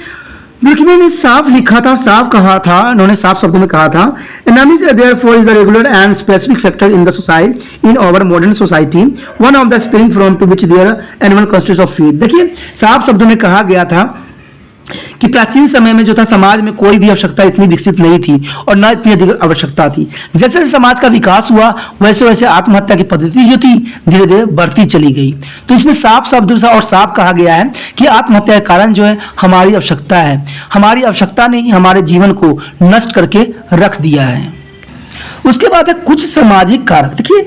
दुर्कमी ने साफ लिखा था, साफ कहा था, उन्होंने साफ शब्दों में कहा था, enemies therefore is the regular and specific factor in the society in our modern society, one of the spring from to which their animal consists of feed। देखिए, साफ शब्दों में कहा गया था कि प्राचीन समय में जो था समाज में कोई भी आवश्यकता इतनी विकसित नहीं थी और ना इतनी अधिक आवश्यकता थी। जैसे जैसे समाज का विकास हुआ वैसे वैसे आत्महत्या की पद्धति जो थी धीरे धीरे बढ़ती चली गई। तो इसमें साफ शब्द और साफ कहा गया है कि आत्महत्या का कारण जो है हमारी आवश्यकता है। हमारी आवश्यकता ने ही हमारे जीवन को नष्ट करके रख दिया है। उसके बाद है कुछ सामाजिक कारक। देखिए,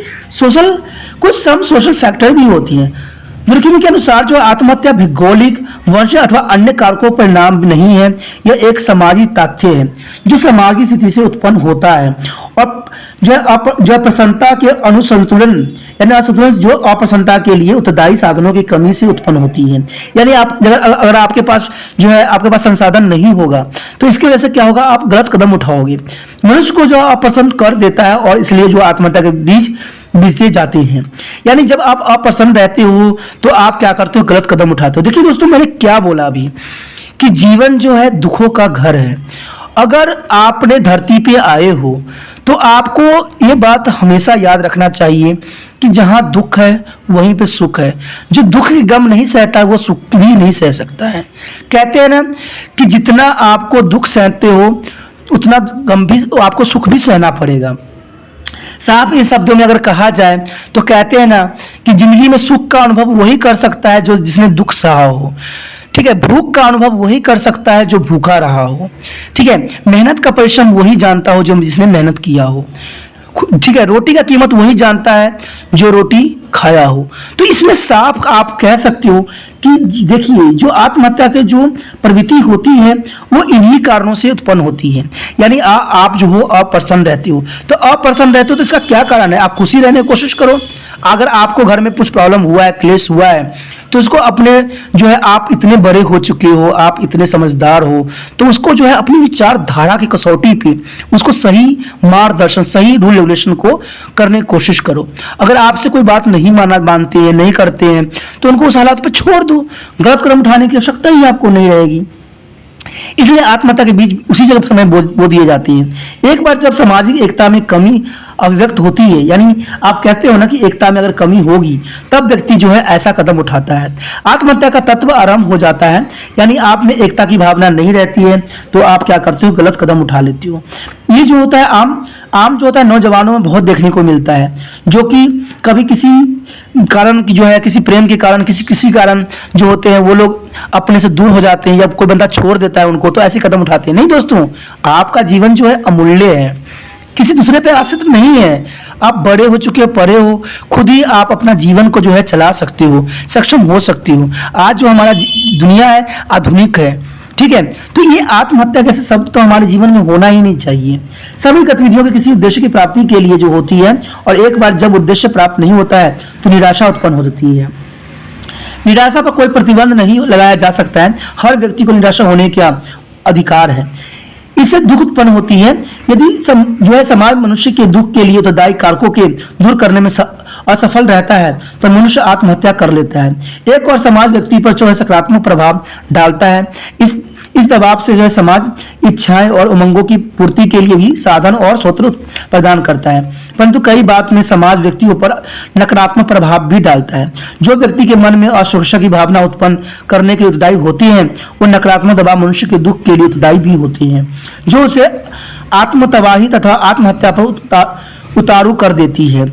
कुछ सोशल फैक्टर भी होती हैं। दुर्कमी के अनुसार जो आत्महत्या भौगोलिक, वंश अथवा अन्य कारकों परिणाम नहीं है, यह एक सामाजिक तथ्य है जो सामाजिक स्थिति से उत्पन्न होता है और जो प्रसन्नता के अनुसंतुलन यानी असंतुलन जो अप्रसन्नता के लिए उत्तरदायी साधनों की कमी से उत्पन्न होती है। यानी आप अगर आपके पास जो है आपके पास संसाधन नहीं होगा तो इसकी वजह से क्या होगा, आप गलत कदम उठाओगे। मनुष्य को जो अप्रसन्न कर देता है और इसलिए जो आत्महत्या के बीज बीतते जाते हैं। यानी जब आप अप्रसन्न रहते हो तो आप क्या करते हो, गलत कदम उठाते हो। देखिए दोस्तों, मैंने क्या बोला अभी कि जीवन जो है दुखों का घर है। अगर आपने धरती पे आए हो तो आपको ये बात हमेशा याद रखना चाहिए कि जहां दुख है वहीं पे सुख है। जो दुख की गम नहीं सहता वो सुख भी नहीं सह सकता है। कहते हैं ना कि जितना आपको दुख सहते हो उतना गम भी, आपको सुख भी सहना पड़ेगा। साफ इन शब्दों में अगर कहा जाए तो कहते हैं ना कि जिंदगी में सुख का अनुभव वही कर सकता है जो जिसने दुख सहा हो। ठीक है, भूख का अनुभव वही कर सकता है जो भूखा रहा हो। ठीक है, मेहनत का परिश्रम वही जानता हो जो जिसने मेहनत किया हो। ठीक है, रोटी का कीमत वही जानता है जो रोटी खाया हो। तो इसमें साफ आप कह सकते हो कि देखिए, जो आत्महत्या के जो प्रवृत्ति होती है वो इन्हीं कारणों से उत्पन्न होती है। यानी आप जो हो अप्रसन्न रहते हो, तो अप्रसन्न रहते हो तो इसका क्या कारण है? आप खुशी रहने की कोशिश करो। अगर आपको घर में कुछ प्रॉब्लम हुआ है, क्लेश हुआ है, तो उसको अपने जो है, आप इतने बड़े हो चुके हो, आप इतने समझदार हो, तो उसको जो है अपनी विचारधारा की कसौटी पे उसको सही मार्गदर्शन, सही रूल रेगुलेशन को करने की कोशिश करो। अगर आपसे कोई बात नहीं मानते हैं, नहीं करते हैं, तो उनको उस हालात पे छोड़ दो। गलत कदम उठाने की आवश्यकता ही आपको नहीं रहेगी। इसलिए आत्महत्या के बीच उसी जगह समय बो दिए जाती है। एक बार जब सामाजिक एकता में कमी अभिव्यक्त होती है, यानी आप कहते हो ना कि एकता में अगर कमी होगी तब व्यक्ति जो है ऐसा कदम उठाता है। आत्महत्या का तत्व आरंभ हो जाता है, यानी आप में एकता की भावना नहीं रहती है तो आप क्या करते हो, गलत कदम उठा लेते हो। ये जो होता है आम जो होता है नौजवानों में बहुत देखने को मिलता है, जो कि कभी किसी कारण की जो है, किसी प्रेम के कारण, किसी कारण जो होते हैं वो लोग अपने से दूर हो जाते हैं या कोई बंदा छोड़ देता है उनको, तो ऐसे कदम उठाते हैं। नहीं दोस्तों, आपका जीवन जो है अमूल्य है, किसी दूसरे पे आश्रित नहीं है। आप बड़े हो चुके हो, पढ़े हो, खुद ही आप अपना जीवन को जो है चला सकते हो, सक्षम हो सकते हो। आज जो हमारा दुनिया है आधुनिक है। ठीक है, तो ये आत्महत्या जैसे शब्द तो हमारे जीवन में होना ही नहीं चाहिए। सभी गतिविधियों के किसी उद्देश्य की प्राप्ति के लिए जो होती है, और एक बार जब उद्देश्य प्राप्त नहीं होता है तो निराशा उत्पन्न हो जाती है। निराशा पर कोई प्रतिबंध नहीं लगाया जा सकता है। हर व्यक्ति को निराशा होने का अधिकार है। इससे दुख उत्पन्न होती है। यदि जो है समाज मनुष्य के दुख के लिए उत्तरदायी कारकों के दूर करने में असफल रहता है तो मनुष्य आत्महत्या कर लेता है। एक और समाज व्यक्ति पर जो है सकारात्मक प्रभाव डालता है। इस दबाव से जो है समाज इच्छाएं और उमंगों की पूर्ति के लिए भी साधन और स्रोत प्रदान करता है, परंतु कई बात में समाज व्यक्तियों पर नकारात्मक प्रभाव भी डालता है। जो व्यक्ति के मन में असुरक्षा की भावना उत्पन्न करने के उत्तरदायी होती हैं, वो नकारात्मक दबाव मनुष्य के दुख के लिए उत्तरदायी भी होते हैं, जो उसे आत्मतबाही तथा आत्महत्या पर उतारू कर देती है।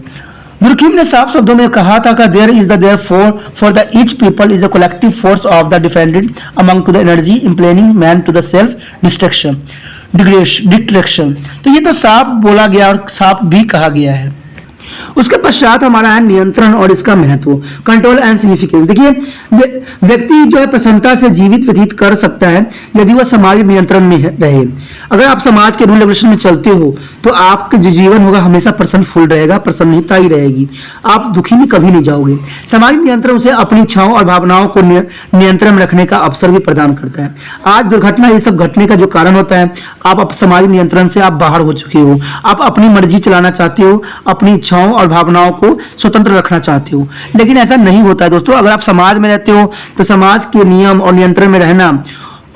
दुर्खिम ने साफ शब्दों में कहा था कि there is the there for the each people is a collective force of the defended among to the energy impelling man to the self destruction. तो ये तो साफ बोला गया और साफ भी कहा गया है। उसके पश्चात हमारा है नियंत्रण और इसका महत्व, कंट्रोल एंड सिग्निफिकेंस। देखिए, व्यक्ति जो है प्रसन्नता से जीवित व्यतीत कर सकता है यदि वह समाज नियंत्रण में रहे। अगर आप समाज के रूल रेगुलेशन में चलते हो तो आपका जो जीवन होगा हमेशा प्रसन्नफुल रहेगा, प्रसन्नता ही रहेगी, आप दुखी में कभी नहीं जाओगे। समाज नियंत्रण उसे अपनी इच्छाओं और भावनाओं को नियंत्रण में रखने का अवसर भी प्रदान करता है। आज दुर्घटना ये सब घटने का जो कारण होता है, आप समाज नियंत्रण से आप बाहर हो चुके हो, आप अपनी मर्जी चलाना चाहते हो, अपनी इच्छाओं और भावनाओं को स्वतंत्र रखना चाहते हो, लेकिन ऐसा नहीं होता है दोस्तों। अगर आप समाज में रहते हो तो समाज के नियम और नियंत्रण में रहना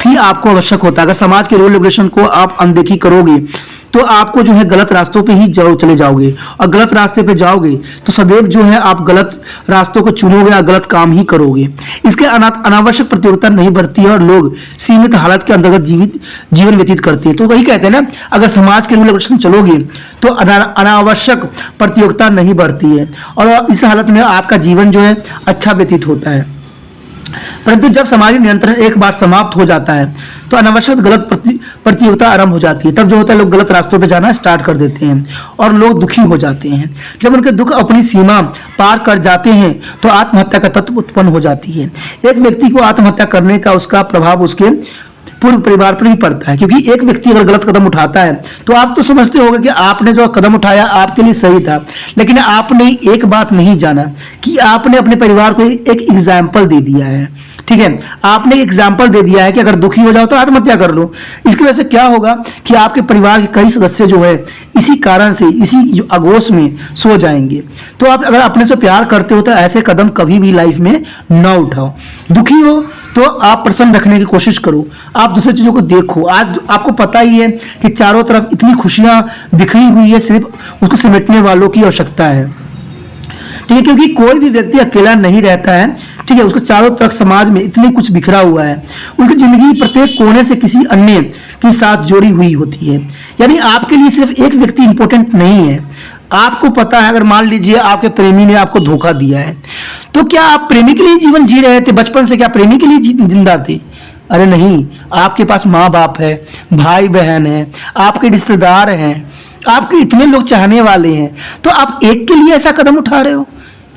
भी आपको आवश्यक होता है। अगर समाज के रूल रेगुलेशन को आप अनदेखी करोगे तो आपको जो है गलत रास्तों पे ही चले जाओगे, और गलत रास्ते पे जाओगे तो सदैव जो है आप गलत रास्तों को चुनोगे और गलत काम ही करोगे। इसके अनावश्यक प्रतियोगिता नहीं बढ़ती है और लोग सीमित हालत के अंतर्गत जीवन व्यतीत करते हैं। तो वही कहते हैं ना, अगर समाज के रूल रेगुलेशन चलोगे तो अनावश्यक प्रतियोगिता नहीं बढ़ती है और इस हालत में आपका जीवन जो है अच्छा व्यतीत होता है। परंतु जब समाज नियंत्रण एक बार समाप्त हो जाता है तो अनावश्यक गलत प्रतियोगिता आरंभ हो जाती है। तब जो होता है लोग गलत रास्तों पे जाना स्टार्ट कर देते हैं और लोग दुखी हो जाते हैं। जब उनके दुख अपनी सीमा पार कर जाते हैं तो आत्महत्या का तत्व उत्पन्न हो जाती है। एक व्यक्ति को आत्महत्या करने का उसका प्रभाव उसके पूरे परिवार पर भी पड़ता है। क्योंकि एक व्यक्ति अगर गलत कदम उठाता है तो आप तो समझते होंगे कि आपने जो कदम उठाया आपके लिए सही था, लेकिन आपने एक बात नहीं जाना कि आपने अपने परिवार को एक एग्जाम्पल दे दिया है। ठीक है, आपने एग्जाम्पल दे दिया है कि अगर दुखी हो जाओ तो आत्महत्या कर लो। इसकी वजह से क्या होगा कि आपके परिवार के कई सदस्य जो है इसी कारण से, इसी आगोश में सो जाएंगे। तो आप अगर अपने से प्यार करते हो तो ऐसे कदम कभी भी लाइफ में न उठाओ। दुखी हो तो आप प्रसन्न रखने की कोशिश करो, आप दूसरी चीजों को देखो। आज आपको पता ही है कि चारों तरफ इतनी खुशियां बिखरी हुई है, सिर्फ उसको समेटने वालों की आवश्यकता है। ठीक है, क्योंकि कोई भी व्यक्ति अकेला नहीं रहता है। ठीक है, उसको चारों तरफ समाज में इतनी कुछ बिखरा हुआ है, उनकी जिंदगी प्रत्येक कोने से किसी अन्य के साथ जुड़ी हुई होती है। यानी आपके लिए सिर्फ एक व्यक्ति इंपॉर्टेंट नहीं है। आपको पता है, अगर मान लीजिए आपके प्रेमी ने आपको धोखा दिया है, तो क्या आप प्रेमी के लिए जीवन जी रहे थे? बचपन से क्या प्रेमी के लिए जिंदा थे? अरे नहीं, आपके पास माँ बाप है, भाई बहन है, आपके रिश्तेदार हैं, आपके इतने लोग चाहने वाले हैं, तो आप एक के लिए ऐसा कदम उठा रहे हो।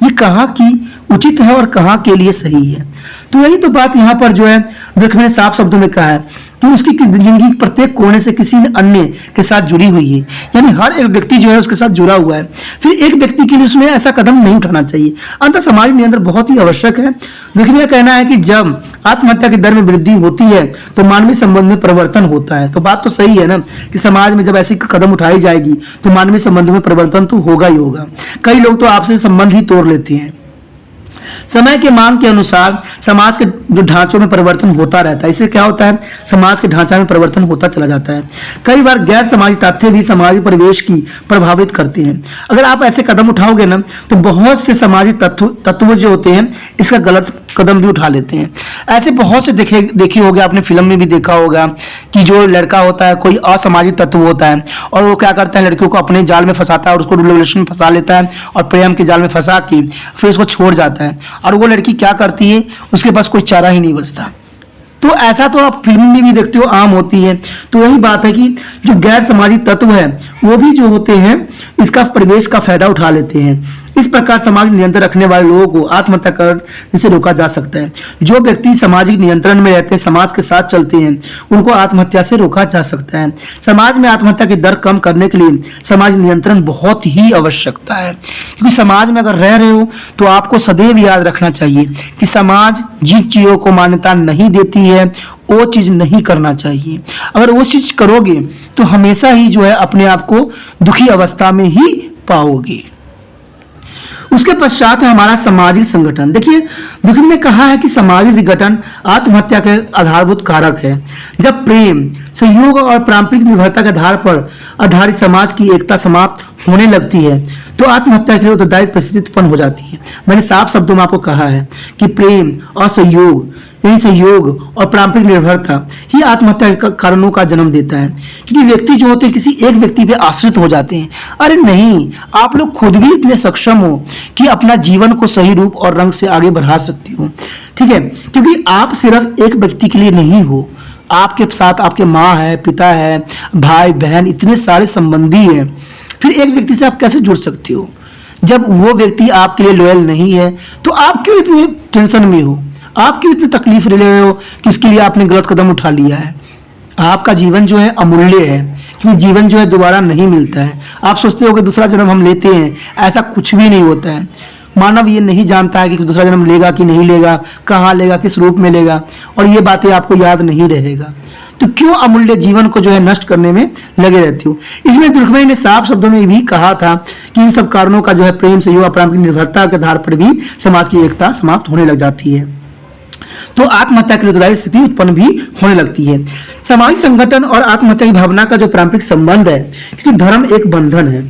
ये कहाँ की उचित है और कहाँ के लिए सही है? तो यही तो बात यहाँ पर जो है दुख ने साफ शब्दों में कहा है कि उसकी जिंदगी प्रत्येक कोने से किसी अन्य के साथ जुड़ी हुई है। यानी हर एक व्यक्ति जो है उसके साथ जुड़ा हुआ है। फिर एक व्यक्ति के लिए उसने ऐसा कदम नहीं उठाना चाहिए। अंतर समाज नियंत्रण बहुत ही आवश्यक है। लेकिन यह कहना है कि जब आत्महत्या की दर में वृद्धि होती है तो मानवीय संबंध में परिवर्तन होता है। तो बात तो सही है ना कि समाज में जब ऐसी कदम उठाई जाएगी तो मानवीय संबंध में परिवर्तन तो होगा ही होगा। कई लोग तो आपसे संबंध ही तोड़ लेते हैं। समय के मांग के अनुसार समाज के जो ढांचों में परिवर्तन होता रहता है। इससे क्या होता है, समाज के ढांचा में परिवर्तन होता चला जाता है। कई बार गैर समाजी तथ्य भी समाजी परिवेश की प्रभावित करते हैं। अगर आप ऐसे कदम उठाओगे ना तो बहुत से समाजी तत्व जो होते हैं इसका गलत कदम भी उठा लेते हैं। ऐसे बहुत से देखे होंगे, आपने फिल्म में भी देखा होगा कि जो लड़का होता है कोई असामाजिक तत्व होता है और वो क्या करता है, लड़कियों को अपने जाल में फंसाता है और उसको रिलेशन में फंसा लेता है और प्रेम के जाल में फंसा के फिर उसको छोड़ जाता है। और वो लड़की क्या करती है, उसके पास कोई चारा ही नहीं बचता। तो ऐसा तो आप फिल्म में भी देखते हो, आम होती है। तो यही बात है कि जो गैर समाजी तत्व है वो भी जो होते हैं इसका परिवेश का फायदा उठा लेते हैं। इस प्रकार समाज नियंत्रण रखने वाले लोगों को आत्महत्या करने से रोका जा सकता है। जो व्यक्ति सामाजिक नियंत्रण में रहते हैं, समाज के साथ चलते हैं, उनको आत्महत्या से रोका जा सकता है। समाज में आत्महत्या की दर कम करने के लिए समाज नियंत्रण बहुत ही आवश्यकता है। क्योंकि समाज में अगर रह रहे हो तो आपको सदैव याद रखना चाहिए कि समाज जिन चीजों को मान्यता नहीं देती है वो चीज नहीं करना चाहिए। अगर वो चीज करोगे तो हमेशा ही जो है अपने आप को दुखी अवस्था में ही पाओगे। उसके पश्चात है हमारा सामाजिक संगठन। देखिए, दुखी ने कहा है कि सामाजिक विघटन आत्महत्या के आधारभूत कारक है। जब प्रेम, सहयोग और पारंपरिक निर्भरता के आधार पर आधारित समाज की एकता समाप्त होने लगती है तो आत्महत्या के लिए उत्तरदायी परिस्थिति उत्पन्न हो जाती है। मैंने साफ शब्दों में आपको कहा है कि प्रेम और सहयोग, यही सहयोग और पारंपरिक निर्भरता ही आत्महत्या के कारणों का जन्म देता है। क्योंकि व्यक्ति जो होते हैं किसी एक व्यक्ति पे आश्रित हो जाते हैं। अरे नहीं, आप लोग खुद भी इतने सक्षम हो कि अपना जीवन को सही रूप और रंग से आगे बढ़ा सकते हो। ठीक है, क्योंकि आप सिर्फ एक व्यक्ति के लिए नहीं हो, आपके साथ आपके माँ है, पिता है, भाई बहन, इतने सारे संबंधी हैं। फिर एक व्यक्ति से आप कैसे जुड़ सकते हो? जब वो व्यक्ति आपके लिए लॉयल नहीं है तो आप क्यों इतनी टेंशन में हो, आप क्यों इतनी तकलीफ ले रहे हो कि इसके लिए आपने गलत कदम उठा लिया है? आपका जीवन जो है अमूल्य है, क्योंकि जीवन जो है दोबारा नहीं मिलता है। आप सोचते हो कि दूसरा जन्म हम लेते हैं, ऐसा कुछ भी नहीं होता है। मानव ये नहीं जानता है कि दूसरा जन्म लेगा कि नहीं लेगा, कहाँ लेगा, किस रूप में लेगा, और ये बातें आपको याद नहीं रहेगा। तो क्यों अमूल्य जीवन को जो है नष्ट करने में लगे रहते हो? इसमें दुर्गमई ने साफ शब्दों में भी कहा था कि इन सब कारणों का जो है प्रेम, सहयोग, पारंपरिक निर्भरता के आधार पर भी समाज की एकता समाप्त होने लग जाती है। तो आत्महत्या की उत्तरदायी स्थिति उत्पन्न भी होने लगती है। सामाजिक संगठन और आत्महत्या की भावना का जो पारंपरिक संबंध है, क्योंकि धर्म एक बंधन है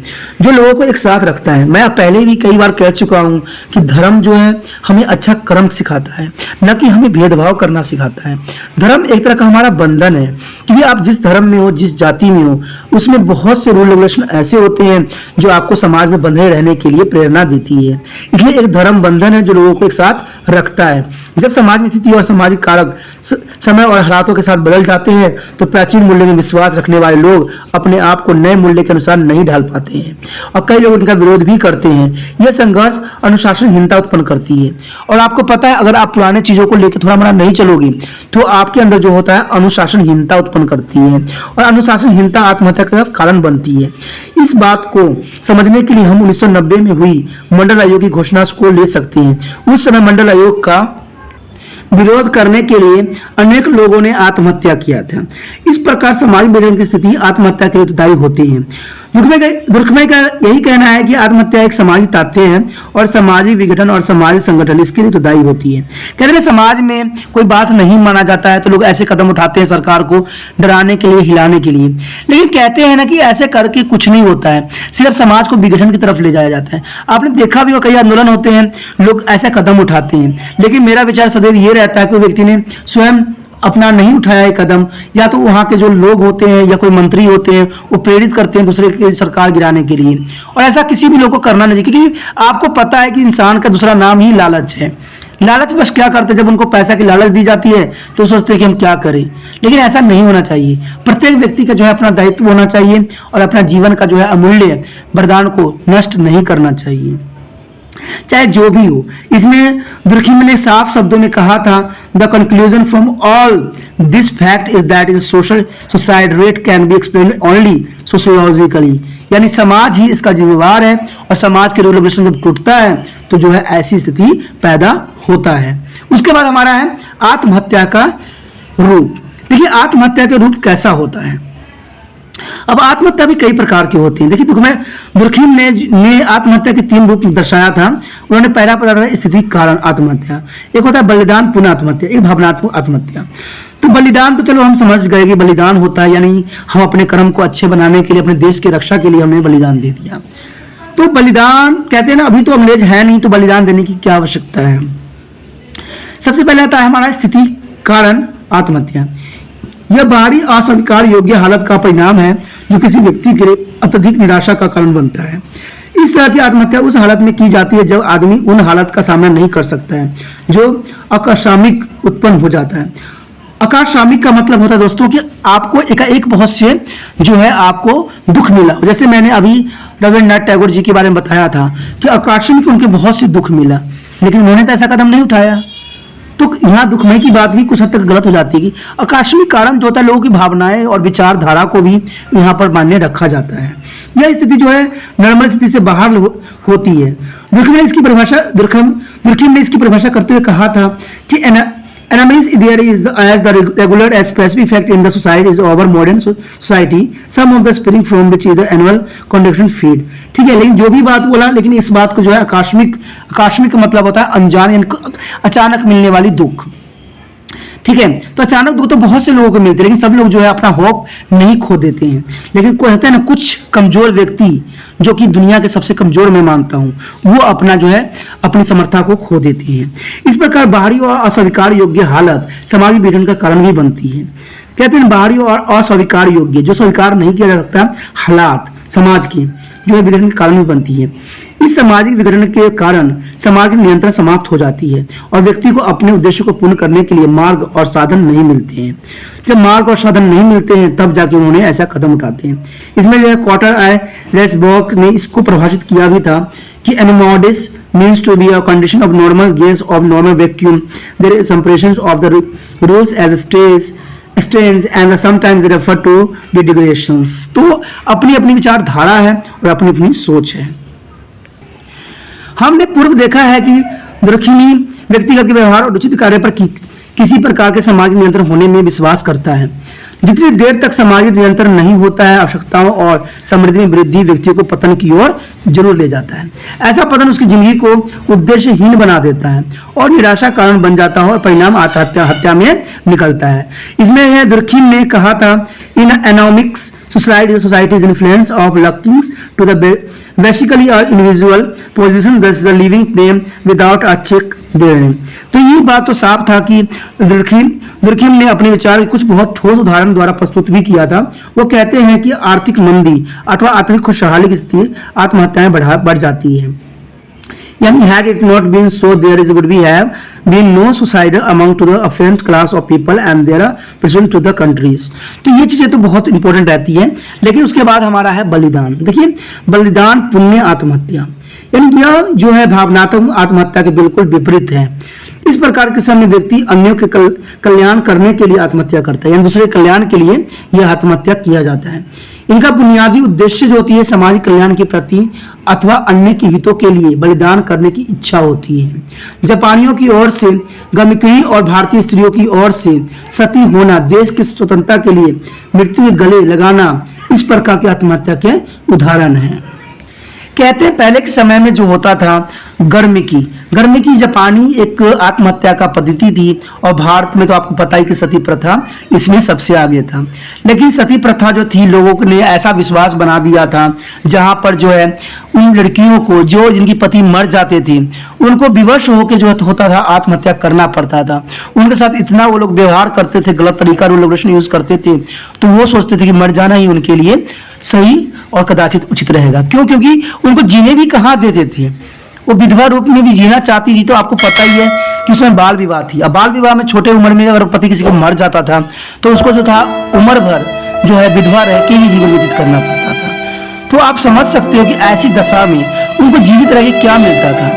जो लोगों को एक साथ रखता है। मैं पहले भी कई बार कह चुका हूं कि धर्म जो है हमें अच्छा कर्म सिखाता है, न कि हमें भेदभाव करना सिखाता है। धर्म एक तरह का हमारा बंधन है, क्योंकि आप जिस धर्म में हो, जिस जाति में हो, उसमें बहुत से रूल रेगुलेशन ऐसे होते हैं जो आपको समाज में बंधे रहने के लिए प्रेरणा देती है। इसलिए एक धर्म बंधन है जो लोगों को एक साथ रखता है। जब समाज समाज में स्थिति और सामाजिक कारक समय और हालातों के साथ बदल जाते हैं तो प्राचीन मूल्य में विश्वास रखने वाले लोग अपने आप को नए मूल्य के अनुसार नहीं ढाल पाते हैं और कई लोग इनका विरोध भी करते हैं। यह संघर्ष अनुशासनहीनता उत्पन्न करती है। और आपको पता है, अगर आप पुराने चीजों को लेकर थोड़ा मोड़ा नहीं चलोगे तो आपके अंदर जो होता है अनुशासनहीनता उत्पन्न करती है और अनुशासनहीनता आत्महत्या का कारण बनती है। इस बात को समझने के लिए हम 1990 में हुई मंडल आयोग की घोषणा को ले सकते हैं। उस समय मंडल आयोग का विरोध करने के लिए अनेक लोगों ने आत्महत्या किया था। इस प्रकार समाज में की स्थिति आत्महत्या के लिए दायी होती है। दुर्खमय का यही कहना है कि आत्महत्या एक सामाजिक तथ्य है और सामाजिक विघटन और सामाजिक संगठन इसके लिए तो दायी होती है। कहते हैं समाज में कोई बात नहीं माना जाता है तो लोग ऐसे कदम उठाते हैं सरकार को डराने के लिए, हिलाने के लिए, लेकिन कहते हैं ना कि ऐसे करके कुछ नहीं होता है, सिर्फ समाज को विघटन की तरफ ले जाया जाता है। आपने देखा भी हो, कई आंदोलन होते हैं, लोग ऐसा कदम उठाते हैं, लेकिन मेरा विचार सदैव ये रहता है कि व्यक्ति ने स्वयं अपना नहीं उठाया है कदम, या तो वहां के जो लोग होते हैं या कोई मंत्री होते हैं वो प्रेरित करते हैं दूसरे की सरकार गिराने के लिए। और ऐसा किसी भी लोग को करना नहीं चाहिए, क्योंकि आपको पता है कि इंसान का दूसरा नाम ही लालच है। लालच बस क्या करते हैं, जब उनको पैसा की लालच दी जाती है तो सोचते हैं कि हम क्या करें, लेकिन ऐसा नहीं होना चाहिए। प्रत्येक व्यक्ति का जो है अपना दायित्व होना चाहिए और अपना जीवन का जो है अमूल्य वरदान को नष्ट नहीं करना चाहिए, चाहे जो भी हो। इसमें दुर्खिम ने साफ शब्दों में कहा था, the conclusion from all this fact is that is social suicide rate can be explain only sociologically, यानी समाज ही इसका जिम्मेवार है और समाज के रूल रेगुलेशन जब टूटता है तो जो है ऐसी स्थिति पैदा होता है। उसके बाद हमारा है आत्महत्या का रूप। देखिए आत्महत्या का रूप कैसा होता है। अब आत्महत्या भी कई प्रकार की होती है। देखिए दुर्खिम ने आत्महत्या के 3 रूप दर्शाया था। उन्होंने पहला बताया था स्थिति कारण आत्महत्या, एक होता है बलिदान पुनः आत्महत्या, एक भावनात्मक आत्महत्या। तो बलिदान तो चलो हम समझ गए कि बलिदान होता है, यानी हम अपने कर्म को अच्छे बनाने के लिए, अपने देश की रक्षा के लिए हमने बलिदान दे दिया। तो बलिदान कहते हैं ना, अभी तो अंग्रेज है नहीं तो बलिदान देने की क्या आवश्यकता है। सबसे पहले आता है हमारा स्थिति कारण आत्महत्या। यह बाहरी अस्वीकार योग्य हालत का परिणाम है जो किसी व्यक्ति के लिए अत्यधिक निराशा का कारण बनता है। इस तरह की आत्महत्या उस हालत में की जाती है जब आदमी उन हालत का सामना नहीं कर सकता है जो आकस्मिक उत्पन्न हो जाता है। आकस्मिक का मतलब होता है दोस्तों कि आपको एक बहुत से जो है आपको दुख मिला। जैसे मैंने अभी रविन्द्रनाथ टैगोर जी के बारे में बताया था कि आकस्मिक उनके बहुत से दुख मिला, लेकिन उन्होंने तो ऐसा कदम नहीं उठाया। तो यहाँ दुखमय की बात भी कुछ हद तक गलत हो जाती है कि आकस्मिक कारण जो होता है लोगों की भावनाएं और विचारधारा को भी यहाँ पर मान्य रखा जाता है। यह स्थिति जो है नॉर्मल स्थिति से बाहर होती है। दुर्खिम ने इसकी परिभाषा करते हुए कहा था कि Anomalous there is as the regular as specific fact in the society is our modern society, some of the spring from which is the annual conduction feed। ठीक है, लेकिन जो भी बात बोला, लेकिन इस बात को जो है आकस्मिक का मतलब होता है अनजान यानी अचानक मिलने वाली दुख। ठीक है, तो अचानक दुख तो बहुत से लोगों को मिलते हैं, लेकिन सब लोग जो है अपना होप नहीं खो देते हैं। लेकिन कोई कहते हैं ना, कुछ कमजोर व्यक्ति जो कि दुनिया के सबसे कमजोर मैं मानता हूं, वो अपना जो है अपनी समर्था को खो देते हैं। इस प्रकार बाहरी और अस्वीकार योग्य हालत सामाजिक विघटन का कारण भी बनती है। कहते हैं बाहरी और अस्वीकार योग्य, जो स्वीकार नहीं किया जा सकता हालात समाज के, जो है विघटन के कारण भी बनती है। इस सामाजिक विघटन के कारण समाज की नियंत्रण समाप्त हो जाती है और व्यक्ति को अपने उद्देश्य को पूर्ण करने के लिए मार्ग और साधन नहीं मिलते हैं। जब मार्ग और साधन नहीं मिलते हैं तब जाके उन्होंने ऐसा कदम उठाते हैं। इसमें जो है क्वार्टर आई लेस्बर्ग ने इसको परिभाषित किया भी था कि एनोमोडिस means to be a condition of normal gains of normal vacuum. There is compression of the rules as strains and sometimes refer to the degradations। तो अपनी अपनी विचारधारा है और अपनी अपनी सोच है। हमने पूर्व देखा है कि दुर्खिमी व्यक्तिगत व्यवहार और उचित कार्य पर किसी प्रकार के सामाजिक नियंत्रण होने में विश्वास करता है। जितनी देर तक सामाजिक नियंत्रण नहीं होता है, आवश्यकताओं और समृद्धि में वृद्धि व्यक्तियों को पतन की ओर जरूर ले जाता है। ऐसा पतन उसकी जिंदगी को उद्देश्यहीन बना देता है और निराशा कारण बन जाता है और परिणाम हत्या में निकलता है। इसमें यह दुर्खिम ने कहा था, इन एनोमिक्स society's influence of looking to the basically or individual position thus the living them without a check therein। तो ये बात तो साफ था कि दुर्खिम ने अपने विचार के कुछ बहुत ठोस उदाहरण द्वारा प्रस्तुत भी किया था। वो कहते हैं कि आर्थिक मंदी अथवा आर्थिक खुशहाली की स्थिति आत्महत्याएं बढ़ जाती है। यानी had it not been so there is would be have been no suicide among to the affluent class of people and their present to the countries। तो ये चीजें तो बहुत इंपॉर्टेंट रहती है। लेकिन उसके बाद हमारा है बलिदान। देखिए बलिदान पुण्य आत्महत्या, यानी यह जो है भावनात्मक आत्महत्या के बिल्कुल विपरीत है। इस प्रकार के समय व्यक्ति अन्यों के कल्याण करने के लिए आत्महत्या करता है, यानी दूसरे कल्याण के लिए यह आत्महत्या किया जाता है। इनका बुनियादी उद्देश्य जो होती है समाज कल्याण के प्रति अथवा अन्य के हितों के लिए बलिदान करने की इच्छा होती है। जापानियों की ओर से गमिकड़ी और भारतीय स्त्रियों की ओर से सती होना, देश की स्वतंत्रता के लिए मृत्यु के गले लगाना, इस प्रकार की आत्महत्या के उदाहरण हैं। कहते हैं पहले के समय में जो होता था गर्म की जापानी एक आत्महत्या का पद्धति थी, और भारत में तो आपको पता ही कि सती प्रथा इसमें सबसे आगे था। लेकिन सती प्रथा जो थी लोगों ने ऐसा विश्वास बना दिया था, जहां पर जो है उन लड़कियों को जो जिनकी पति मर जाते थे उनको विवश होकर जो होता था आत्महत्या करना पड़ता था। उनके साथ इतना वो लोग व्यवहार करते थे, गलत तरीका रूल यूज करते थे, तो वो सोचते थे कि मर जाना ही उनके लिए सही और कदाचित उचित रहेगा। क्यों? क्योंकि उनको जीने भी कहाँ देते थे। वो विधवा रूप में भी जीना चाहती थी, तो आपको पता ही है कि उसमें बाल विवाह थी। अब बाल विवाह में छोटे उम्र में अगर पति किसी को मर जाता था तो उसको जो था उम्र भर जो है विधवा रह के ही जीवन व्यतीत करना पड़ता था। तो आप समझ सकते हो कि ऐसी दशा में उनको जीवित रह के क्या मिलता था।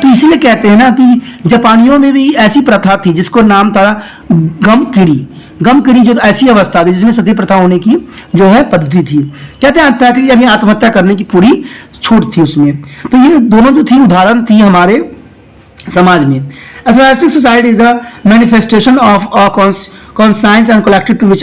तो इसीलिए कहते हैं ना कि जापानियों में भी ऐसी प्रथा थी जिसको नाम था गमकिरी, जो ऐसी अवस्था थी जिसमें सती प्रथा होने की जो है पद्धति थी। कहते हैं यानी आत्महत्या करने की पूरी छूट थी उसमें। तो ये दोनों जो थी उदाहरण थी हमारे समाज में। Athletic society is a manifestation of conscience and collective to which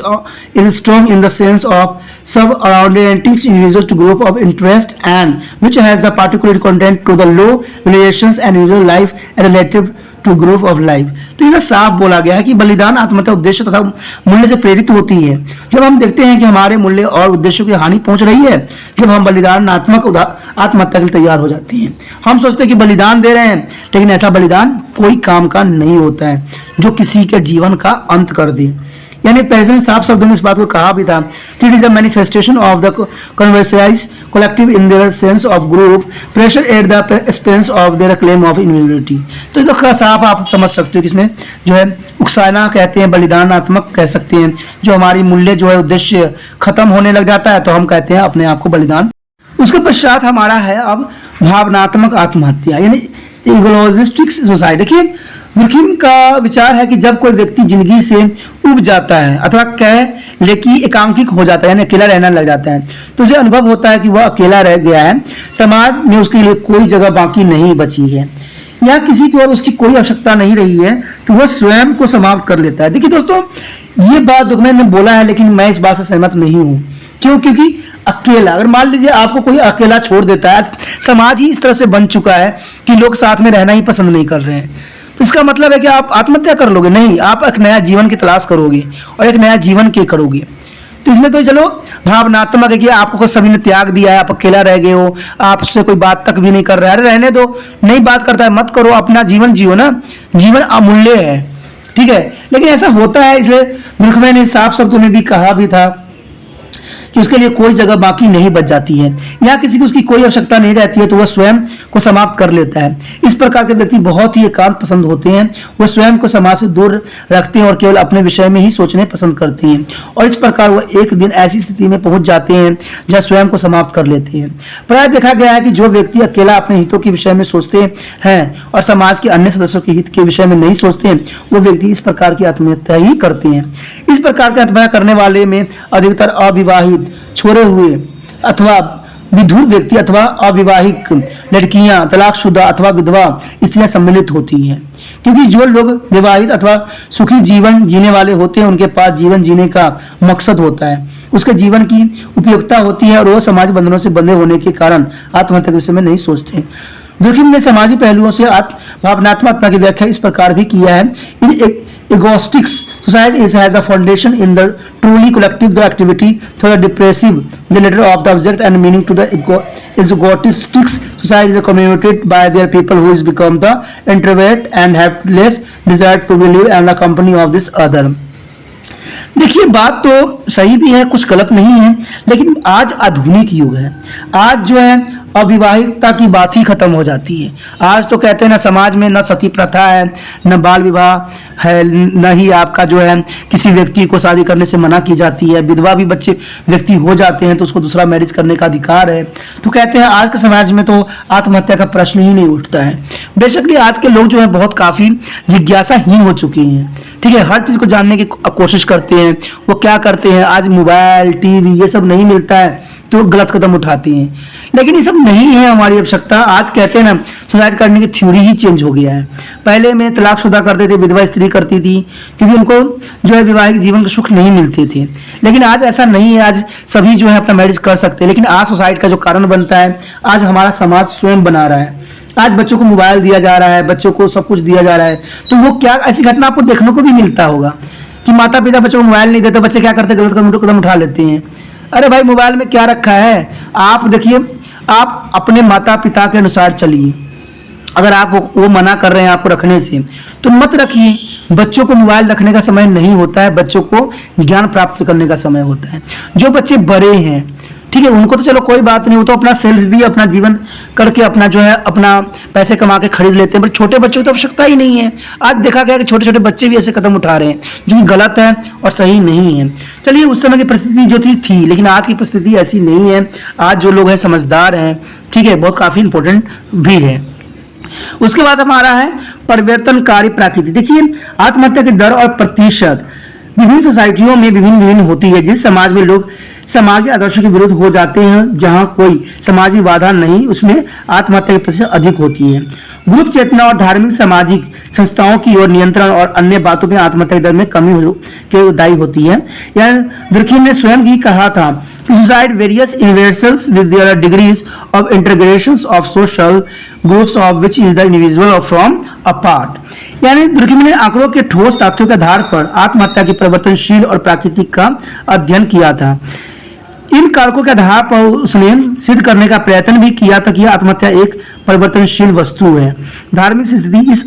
is strong in the sense of sub-orienting individual to group of interest and which has the particular content to the low relations and individual life and relative to group of life। तो ये साफ बोला गया है कि बलिदान आत्महत्या उद्देश्य तथा मूल्य से प्रेरित होती है। जब हम देखते हैं कि हमारे मूल्य और उद्देश्यों की हानि पहुंच रही है, जब हम बलिदानात्मक आत्महत्या के लिए तैयार हो जाते हैं। हम सोचते हैं कि बलिदान दे रहे हैं, लेकिन ऐसा बलिदान कोई काम का नहीं होता है जो किसी के जीवन का अंत कर दे। यानी प्रेजेंट साफ शब्दों में इस बात को कहा भी था कि it is a manifestation of the conversize collective in their sense of group pressure at the expense of their claim of individuality. तो ये तो साफ आप समझ सकते हो कि इसमें जो है उकसाना कहते हैं, बलिदानात्मक कह सकते हैं। जो हमारी मूल्य जो है उद्देश्य खत्म होने लग जाता है तो हम कहते हैं अपने आप को बलिदान। उसके पश्चात हमारा है अब भावनात्मक आत्महत्या, यानी इगोइस्टिक सुसाइड। देखिए दुर्खिम का विचार है कि जब कोई व्यक्ति जिंदगी से उब जाता है अथवा कह ले कि एकांकिक हो जाता है, यानी अकेला रहना लग जाता है, तो उसे अनुभव होता है कि वह अकेला रह गया है, समाज में उसके लिए कोई जगह बाकी नहीं बची है या किसी की और उसकी कोई आवश्यकता नहीं रही है, तो वह स्वयं को समाप्त कर लेता है। देखिए दोस्तों ये बात दुखमैन ने बोला है, लेकिन मैं इस बात से सहमत नहीं हूँ। क्यों? क्योंकि अकेला, अगर मान लीजिए आपको कोई अकेला छोड़ देता है, समाज ही इस तरह से बन चुका है कि लोग साथ में रहना ही पसंद नहीं कर रहे हैं, तो इसका मतलब है कि आप आत्महत्या कर लोगे? नहीं, आप एक नया जीवन की तलाश करोगे और एक नया जीवन के करोगे। तो इसमें तो चलो भावनात्मक है कि आपको सभी ने त्याग दिया है, आप अकेला रह गए हो, आपसे कोई बात तक भी नहीं कर रहा है, अरे रहने दो, नहीं बात करता है मत करो, अपना जीवन जियो ना, जीवन अमूल्य है, ठीक है। लेकिन ऐसा होता है, इसलिए दुर्खमैन ने साफ शब्दों में भी कहा भी था कि उसके लिए कोई जगह बाकी नहीं बच जाती है या किसी को उसकी कोई आवश्यकता नहीं रहती है, तो वह स्वयं को समाप्त कर लेता है। इस प्रकार के व्यक्ति बहुत ही एकांत पसंद होते हैं, वह स्वयं को समाज से दूर रखते हैं और केवल अपने विषय में ही सोचने पसंद करते हैं, और इस प्रकार वह एक दिन ऐसी स्थिति में पहुंच जाते हैं जहाँ स्वयं को समाप्त कर लेते हैं। प्राय देखा गया है कि जो व्यक्ति अकेला अपने हितों के विषय में सोचते हैं और समाज के अन्य सदस्यों के हित के विषय में नहीं सोचते हैं, वो व्यक्ति इस प्रकार की आत्महत्या ही करते हैं। इस प्रकार की आत्महत्या करने वाले में अधिकतर अविवाहित, छोड़े हुए अथवा विधुर व्यक्ति अथवा अविवाहित लड़कियां, तलाकशुदा अथवा विधवा स्त्रियां सम्मिलित होती हैं। क्योंकि जो लोग विवाहित अथवा सुखी जीवन जीने वाले होते हैं उनके पास जीवन जीने का मकसद होता है, उसके जीवन की उपयोगिता होती है और वो समाज बंधनों से बंधे होने के कारण आत्महत्या के विषय में नहीं सोचते। दुर्खिम ने सामाजिक पहलुओं से भावनात्मकता की व्याख्या इस प्रकार भी किया है। इन egoistic society has a foundation in the truly collective activity through the depressive the letter of the object and meaning to the egoistic society is communicated by their people who is become the introvert and have less desire to live and the company of this other। देखिए बात तो सही भी है, कुछ गलत नहीं है, लेकिन आज आधुनिक युग है। आज जो है अविवाहितता की बात ही खत्म हो जाती है। आज तो कहते हैं ना समाज में न सती प्रथा है, न बाल विवाह है, न ही आपका जो है किसी व्यक्ति को शादी करने से मना की जाती है। विधवा भी बच्चे व्यक्ति हो जाते हैं तो उसको दूसरा मैरिज करने का अधिकार है। तो कहते हैं आज के समाज में तो आत्महत्या का प्रश्न ही नहीं उठता है। बेशक आज के लोग जो है बहुत काफी जिज्ञासाहीन हो चुके हैं, ठीक है, हर चीज को जानने की कोशिश करते हैं। वो क्या करते हैं, आज मोबाइल टीवी ये सब नहीं मिलता है तो गलत कदम उठाते हैं, लेकिन ये सब नहीं है हमारी आवश्यकता। आज कहते हैं ना सुसाइड करने की थ्योरी ही चेंज हो गया है। पहले में तलाकशुदा करते थे, विधवा स्त्री करती थी क्योंकि उनको जो है वैवाहिक जीवन का सुख नहीं मिलते थे, लेकिन आज ऐसा नहीं है। आज सभी जो है अपना मैरिज कर सकते हैं, लेकिन आज सुसाइड का जो कारण बनता है आज हमारा समाज स्वयं बना रहा है। आज बच्चों को मोबाइल दिया जा रहा है, बच्चों को सब कुछ दिया जा रहा है, तो वो क्या ऐसी घटना आपको देखने को भी मिलता होगा कि माता पिता बच्चों को मोबाइल नहीं देते, बच्चे क्या करते, गलत कदम उठा लेते हैं। अरे भाई मोबाइल में क्या रखा है, आप देखिए, आप अपने माता पिता के अनुसार चलिए। अगर आप वो मना कर रहे हैं आपको रखने से तो मत रखिए। बच्चों को मोबाइल रखने का समय नहीं होता है, बच्चों को ज्ञान प्राप्त करने का समय होता है। जो बच्चे बड़े हैं, ठीक है, उनको तो चलो कोई बात नहीं, वो तो अपना सेल्फ भी अपना जीवन करके अपना जो है अपना पैसे कमा के खरीद लेते हैं, पर छोटे बच्चों की तो आवश्यकता ही नहीं है। आज देखा गया कि छोटे छोटे बच्चे भी ऐसे कदम उठा रहे हैं जो कि गलत है और सही नहीं है। चलिए उस समय की परिस्थिति जो थी, लेकिन आज की परिस्थिति ऐसी नहीं है। आज जो लोग हैं समझदार हैं, ठीक है, बहुत काफी इंपॉर्टेंट भी है। उसके बाद हमारा है परिवर्तनकारी प्रकृति। देखिए आत्महत्या की दर और प्रतिशत विभिन्न सोसाइटियों में विभिन्न होती है। जिस समाज में लोग समाजी आदर्शों के विरुद्ध हो जाते हैं, जहां कोई समाजी बाधा नहीं, उसमें आत्महत्या की प्रतिशत अधिक होती है। ग्रुप चेतना और धार्मिक सामाजिक संस्थाओं की ओर नियंत्रण और अन्य बातों में आत्महत्या दर में कमी के दायी होती है। यह दुर्खिम ने स्वयं ही कहा था, suicide various individuals with their degrees of integrations of social groups of which is the individual from apart. यानी दुर्खिम ने आंकड़ों के ठोस तथ्यों के आधार पर आत्महत्या की परिवर्तनशील और प्राकृतिक का अध्ययन किया था। इन कारकों के आधार पर उसने सिद्ध करने का प्रयत्न भी किया था कि आत्महत्या एक परिवर्तनशील वस्तु है। धार्मिक स्थिति इस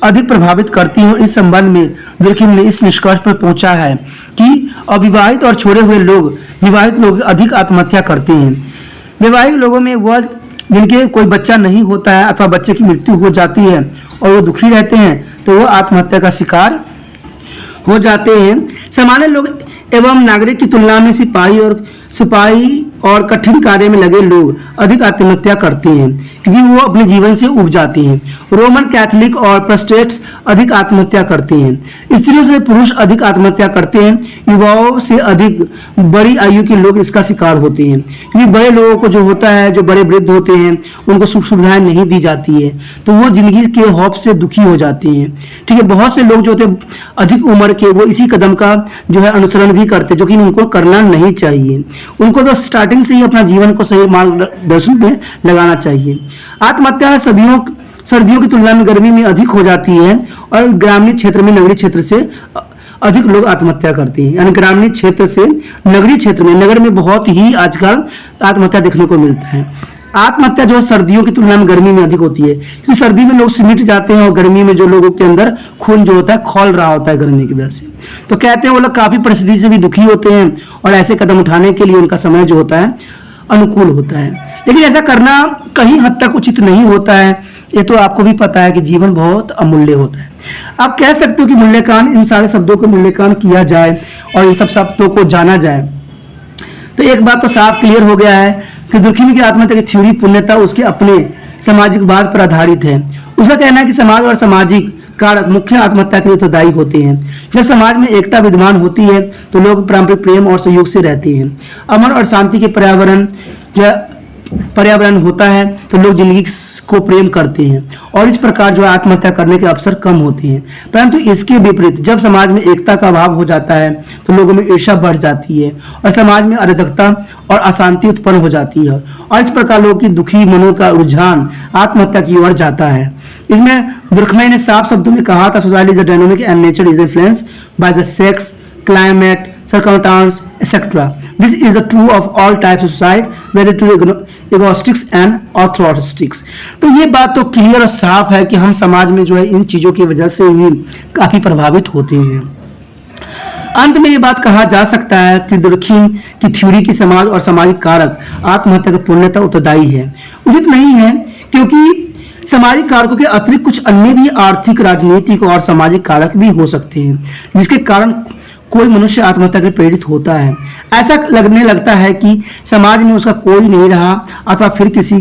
अधिक प्रभावित करती है और इस संबंध में दुर्खिम ने इस निष्कर्ष पर पहुंचा है कि अविवाहित और छोड़े हुए लोग विवाहित लोग अधिक आत्महत्या करते हैं। वैवाहिक लोगों में वह जिनके कोई बच्चा नहीं होता है अथवा बच्चे की मृत्यु हो जाती है और वो दुखी रहते हैं तो वो आत्महत्या का शिकार हो जाते हैं। सामान्य लोग एवं नागरिक की तुलना में सिपाही और कठिन कार्य में लगे लोग अधिक आत्महत्या करते हैं क्योंकि वो अपने जीवन से उब जाते हैं। रोमन कैथोलिक और प्रोटेस्टेंट्स अधिक आत्महत्या करते हैं। स्त्रियों से पुरुष अधिक आत्महत्या करते हैं। युवाओं से अधिक बड़ी आयु के लोग इसका शिकार होते हैं क्योंकि बड़े लोगों को जो होता है, जो बड़े वृद्ध होते हैं, उनको सुख सुविधाएं नहीं दी जाती है तो वो जिंदगी के खौफ से दुखी हो जाते हैं। ठीक है, बहुत से लोग जो होते हैं अधिक उम्र के वो इसी कदम का जो है अनुसरण भी करते जो कि उनको करना नहीं चाहिए। उनको तो स्टार्टिंग से ही अपना जीवन को सही मार्गदर्शन में लगाना चाहिए। आत्महत्या सर्दियों की तुलना में गर्मी में अधिक हो जाती है और ग्रामीण क्षेत्र में नगरीय क्षेत्र से अधिक लोग आत्महत्या करते हैं। यानी ग्रामीण क्षेत्र से नगरीय क्षेत्र में, नगर में बहुत ही आजकल आत्महत्या देखने को मिलता है। आत्महत्या जो सर्दियों की तुलना में गर्मी में अधिक होती है क्योंकि सर्दी में लोग सिमट जाते हैं और गर्मी में जो लोगों के अंदर खून जो होता है खौल रहा होता है गर्मी की वजह से, तो कहते हैं वो लोग काफी परिस्थिति से भी दुखी होते हैं और ऐसे कदम उठाने के लिए उनका समय जो होता है अनुकूल होता है। लेकिन ऐसा करना कहीं हद तक उचित नहीं होता है। ये तो आपको भी पता है कि जीवन बहुत अमूल्य होता है। आप कह सकते हो कि मूल्यांकन, इन सारे शब्दों को मूल्यांकन किया जाए और इन सब शब्दों को जाना जाए तो एक बात तो साफ क्लियर हो गया है कि दुर्खिम की आत्महत्या की थ्योरी पूर्णतः उसके अपने सामाजिकवाद पर आधारित है। उसका कहना है कि समाज और सामाजिक कारक मुख्य आत्महत्या के लिए तो दायी होते हैं। जब समाज में एकता विद्यमान होती है तो लोग पारंपरिक प्रेम और सहयोग से रहते हैं। अमन और शांति के पर्यावरण होता है तो लोग जिंदगी को प्रेम करते हैं और इस प्रकार जो आत्महत्या करने के अवसर कम होते हैं। परंतु इसके विपरीत जब समाज में एकता का अभाव हो जाता है तो लोगों में ईर्ष्या बढ़ जाती है और समाज में अराजकता और अशांति उत्पन्न हो जाती है और इस प्रकार लोगों की दुखी मनों का रुझान आत्महत्या की ओर जाता है। इसमें दुर्खिम ने साफ शब्दों में कहा था, society is dynamic and nature is influenced by the sex, climate, circumstance, etc. This is true of all types of society, whether to egoistics and altruistics. तो ये बात तो क्लियर और साफ है कि हम समाज में जो है इन चीजों की वजह से ही काफी प्रभावित होते हैं। अंत में ये बात कहा जा सकता है कि दुर्खीम की थ्योरी की समाज और सामाजिक कारक आत्महत्या का पूर्णतः उत्तरदायी है, उचित नहीं है, क्योंकि सामाजिक कारकों के अतिरिक्त कुछ अन्य भी आर्थिक, राजनीतिक और सामाजिक कारक भी हो सकते हैं जिसके कारण कोई मनुष्य आत्महत्या के प्रेरित होता है। ऐसा लगने लगता है कि समाज में उसका कोई नहीं रहा अथवा फिर किसी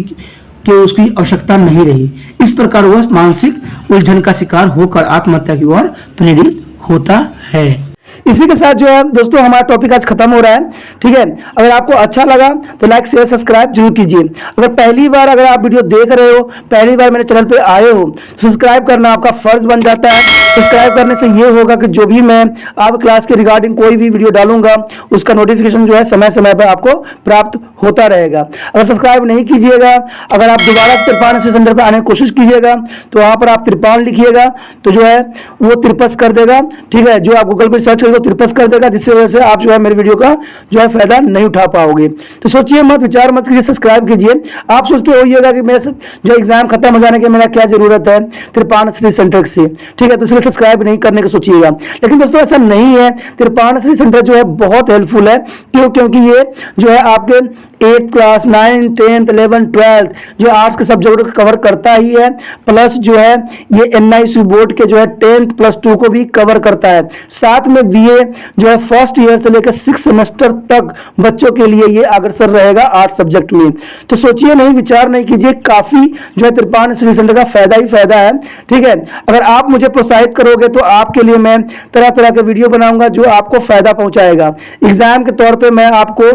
के उसकी आवश्यकता नहीं रही। इस प्रकार वह मानसिक उलझन का शिकार होकर आत्महत्या की ओर प्रेरित होता है। इसी के साथ जो है दोस्तों हमारा टॉपिक आज खत्म हो रहा है। ठीक है, अगर आपको अच्छा लगा तो लाइक शेयर सब्सक्राइब जरूर कीजिए। अगर पहली बार अगर आप वीडियो देख रहे हो, पहली बार मेरे चैनल पे आए हो, तो सब्सक्राइब करना आपका फर्ज बन जाता है। सब्सक्राइब करने से ये होगा कि जो भी मैं आप क्लास के रिगार्डिंग कोई भी वीडियो डालूंगा उसका नोटिफिकेशन जो है समय समय पर आपको प्राप्त होता रहेगा। अगर सब्सक्राइब नहीं कीजिएगा, अगर आप दोबारा तिरपान सेंटर पर आने की कोशिश कीजिएगा तो वहां पर आप तिरपान लिखिएगा तो जो है वो तिरपस कर देगा। ठीक है, जो आप गूगल पर सर्च करेंगे तिरपस कर देगा, जिससे वजह से आप जो है मेरे वीडियो का जो है फायदा नहीं उठा पाओगे। तो सोचिए मत, विचार मत कीजिए, सब्सक्राइब कीजिए। आप सोचते होइएगा कि मेरे जो एग्जाम खत्म हो जाने के मेरा क्या जरूरत है तिरपान श्री सेंटर से। ठीक है, तो इसलिए सब्सक्राइब नहीं करने का सोचिएगा, लेकिन दोस्तों ऐसा नहीं है। तिरपान श्री सेंटर जो है बहुत हेल्पफुल है। क्यों? क्योंकि ये जो है आपके 8th class 9th 10th 11th 12th जो आर्ट्स के सब्जेक्ट को कवर करता ही है, प्लस जो है ये NIC बोर्ड के जो है 10th प्लस 2 को भी कवर करता है। साथ में BA जो है फर्स्ट ईयर से लेकर 6 सेमेस्टर तक बच्चों के लिए ये अग्रसर रहेगा आर्ट्स सब्जेक्ट में। तो सोचिए नहीं, विचार नहीं कीजिए, काफी जो है तिरपान स्टडी सेंटर का फायदा ही फायदा है। ठीक है, अगर आप मुझे प्रोत्साहित करोगे तो आपके लिए मैं तरह तरह के वीडियो बनाऊंगा जो आपको फायदा पहुंचाएगा। एग्जाम के तौर पे मैं आपको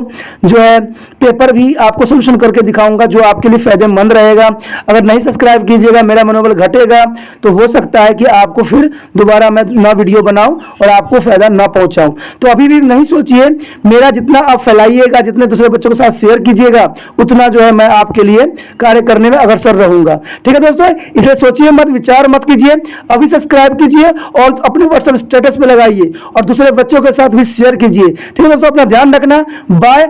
जो है पेपर भी आपको सोल्यूशन करके दिखाऊंगा जो आपके लिए फायदेमंद रहेगा। अगर नहीं सब्सक्राइब कीजिएगा, मेरा मनोबल घटेगा, तो हो सकता है कि आपको फिर दोबारा मैं नया वीडियो बनाऊं और आपको फायदा ना पहुंचाऊं। तो अभी भी नहीं सोचिए, मेरा जितना आप फैलाइएगा, जितने दूसरे बच्चों के साथ शेयर कीजिएगा, उतना जो है मैं आपके लिए कार्य करने में अग्रसर रहूंगा। ठीक है दोस्तों, इसे सोचिए मत, विचार मत कीजिए, अभी सब्सक्राइब कीजिए और अपने व्हाट्सएप स्टेटस पे लगाइए और दूसरे बच्चों के साथ भी शेयर कीजिए। ठीक है दोस्तों, अपना ध्यान रखना, बाय।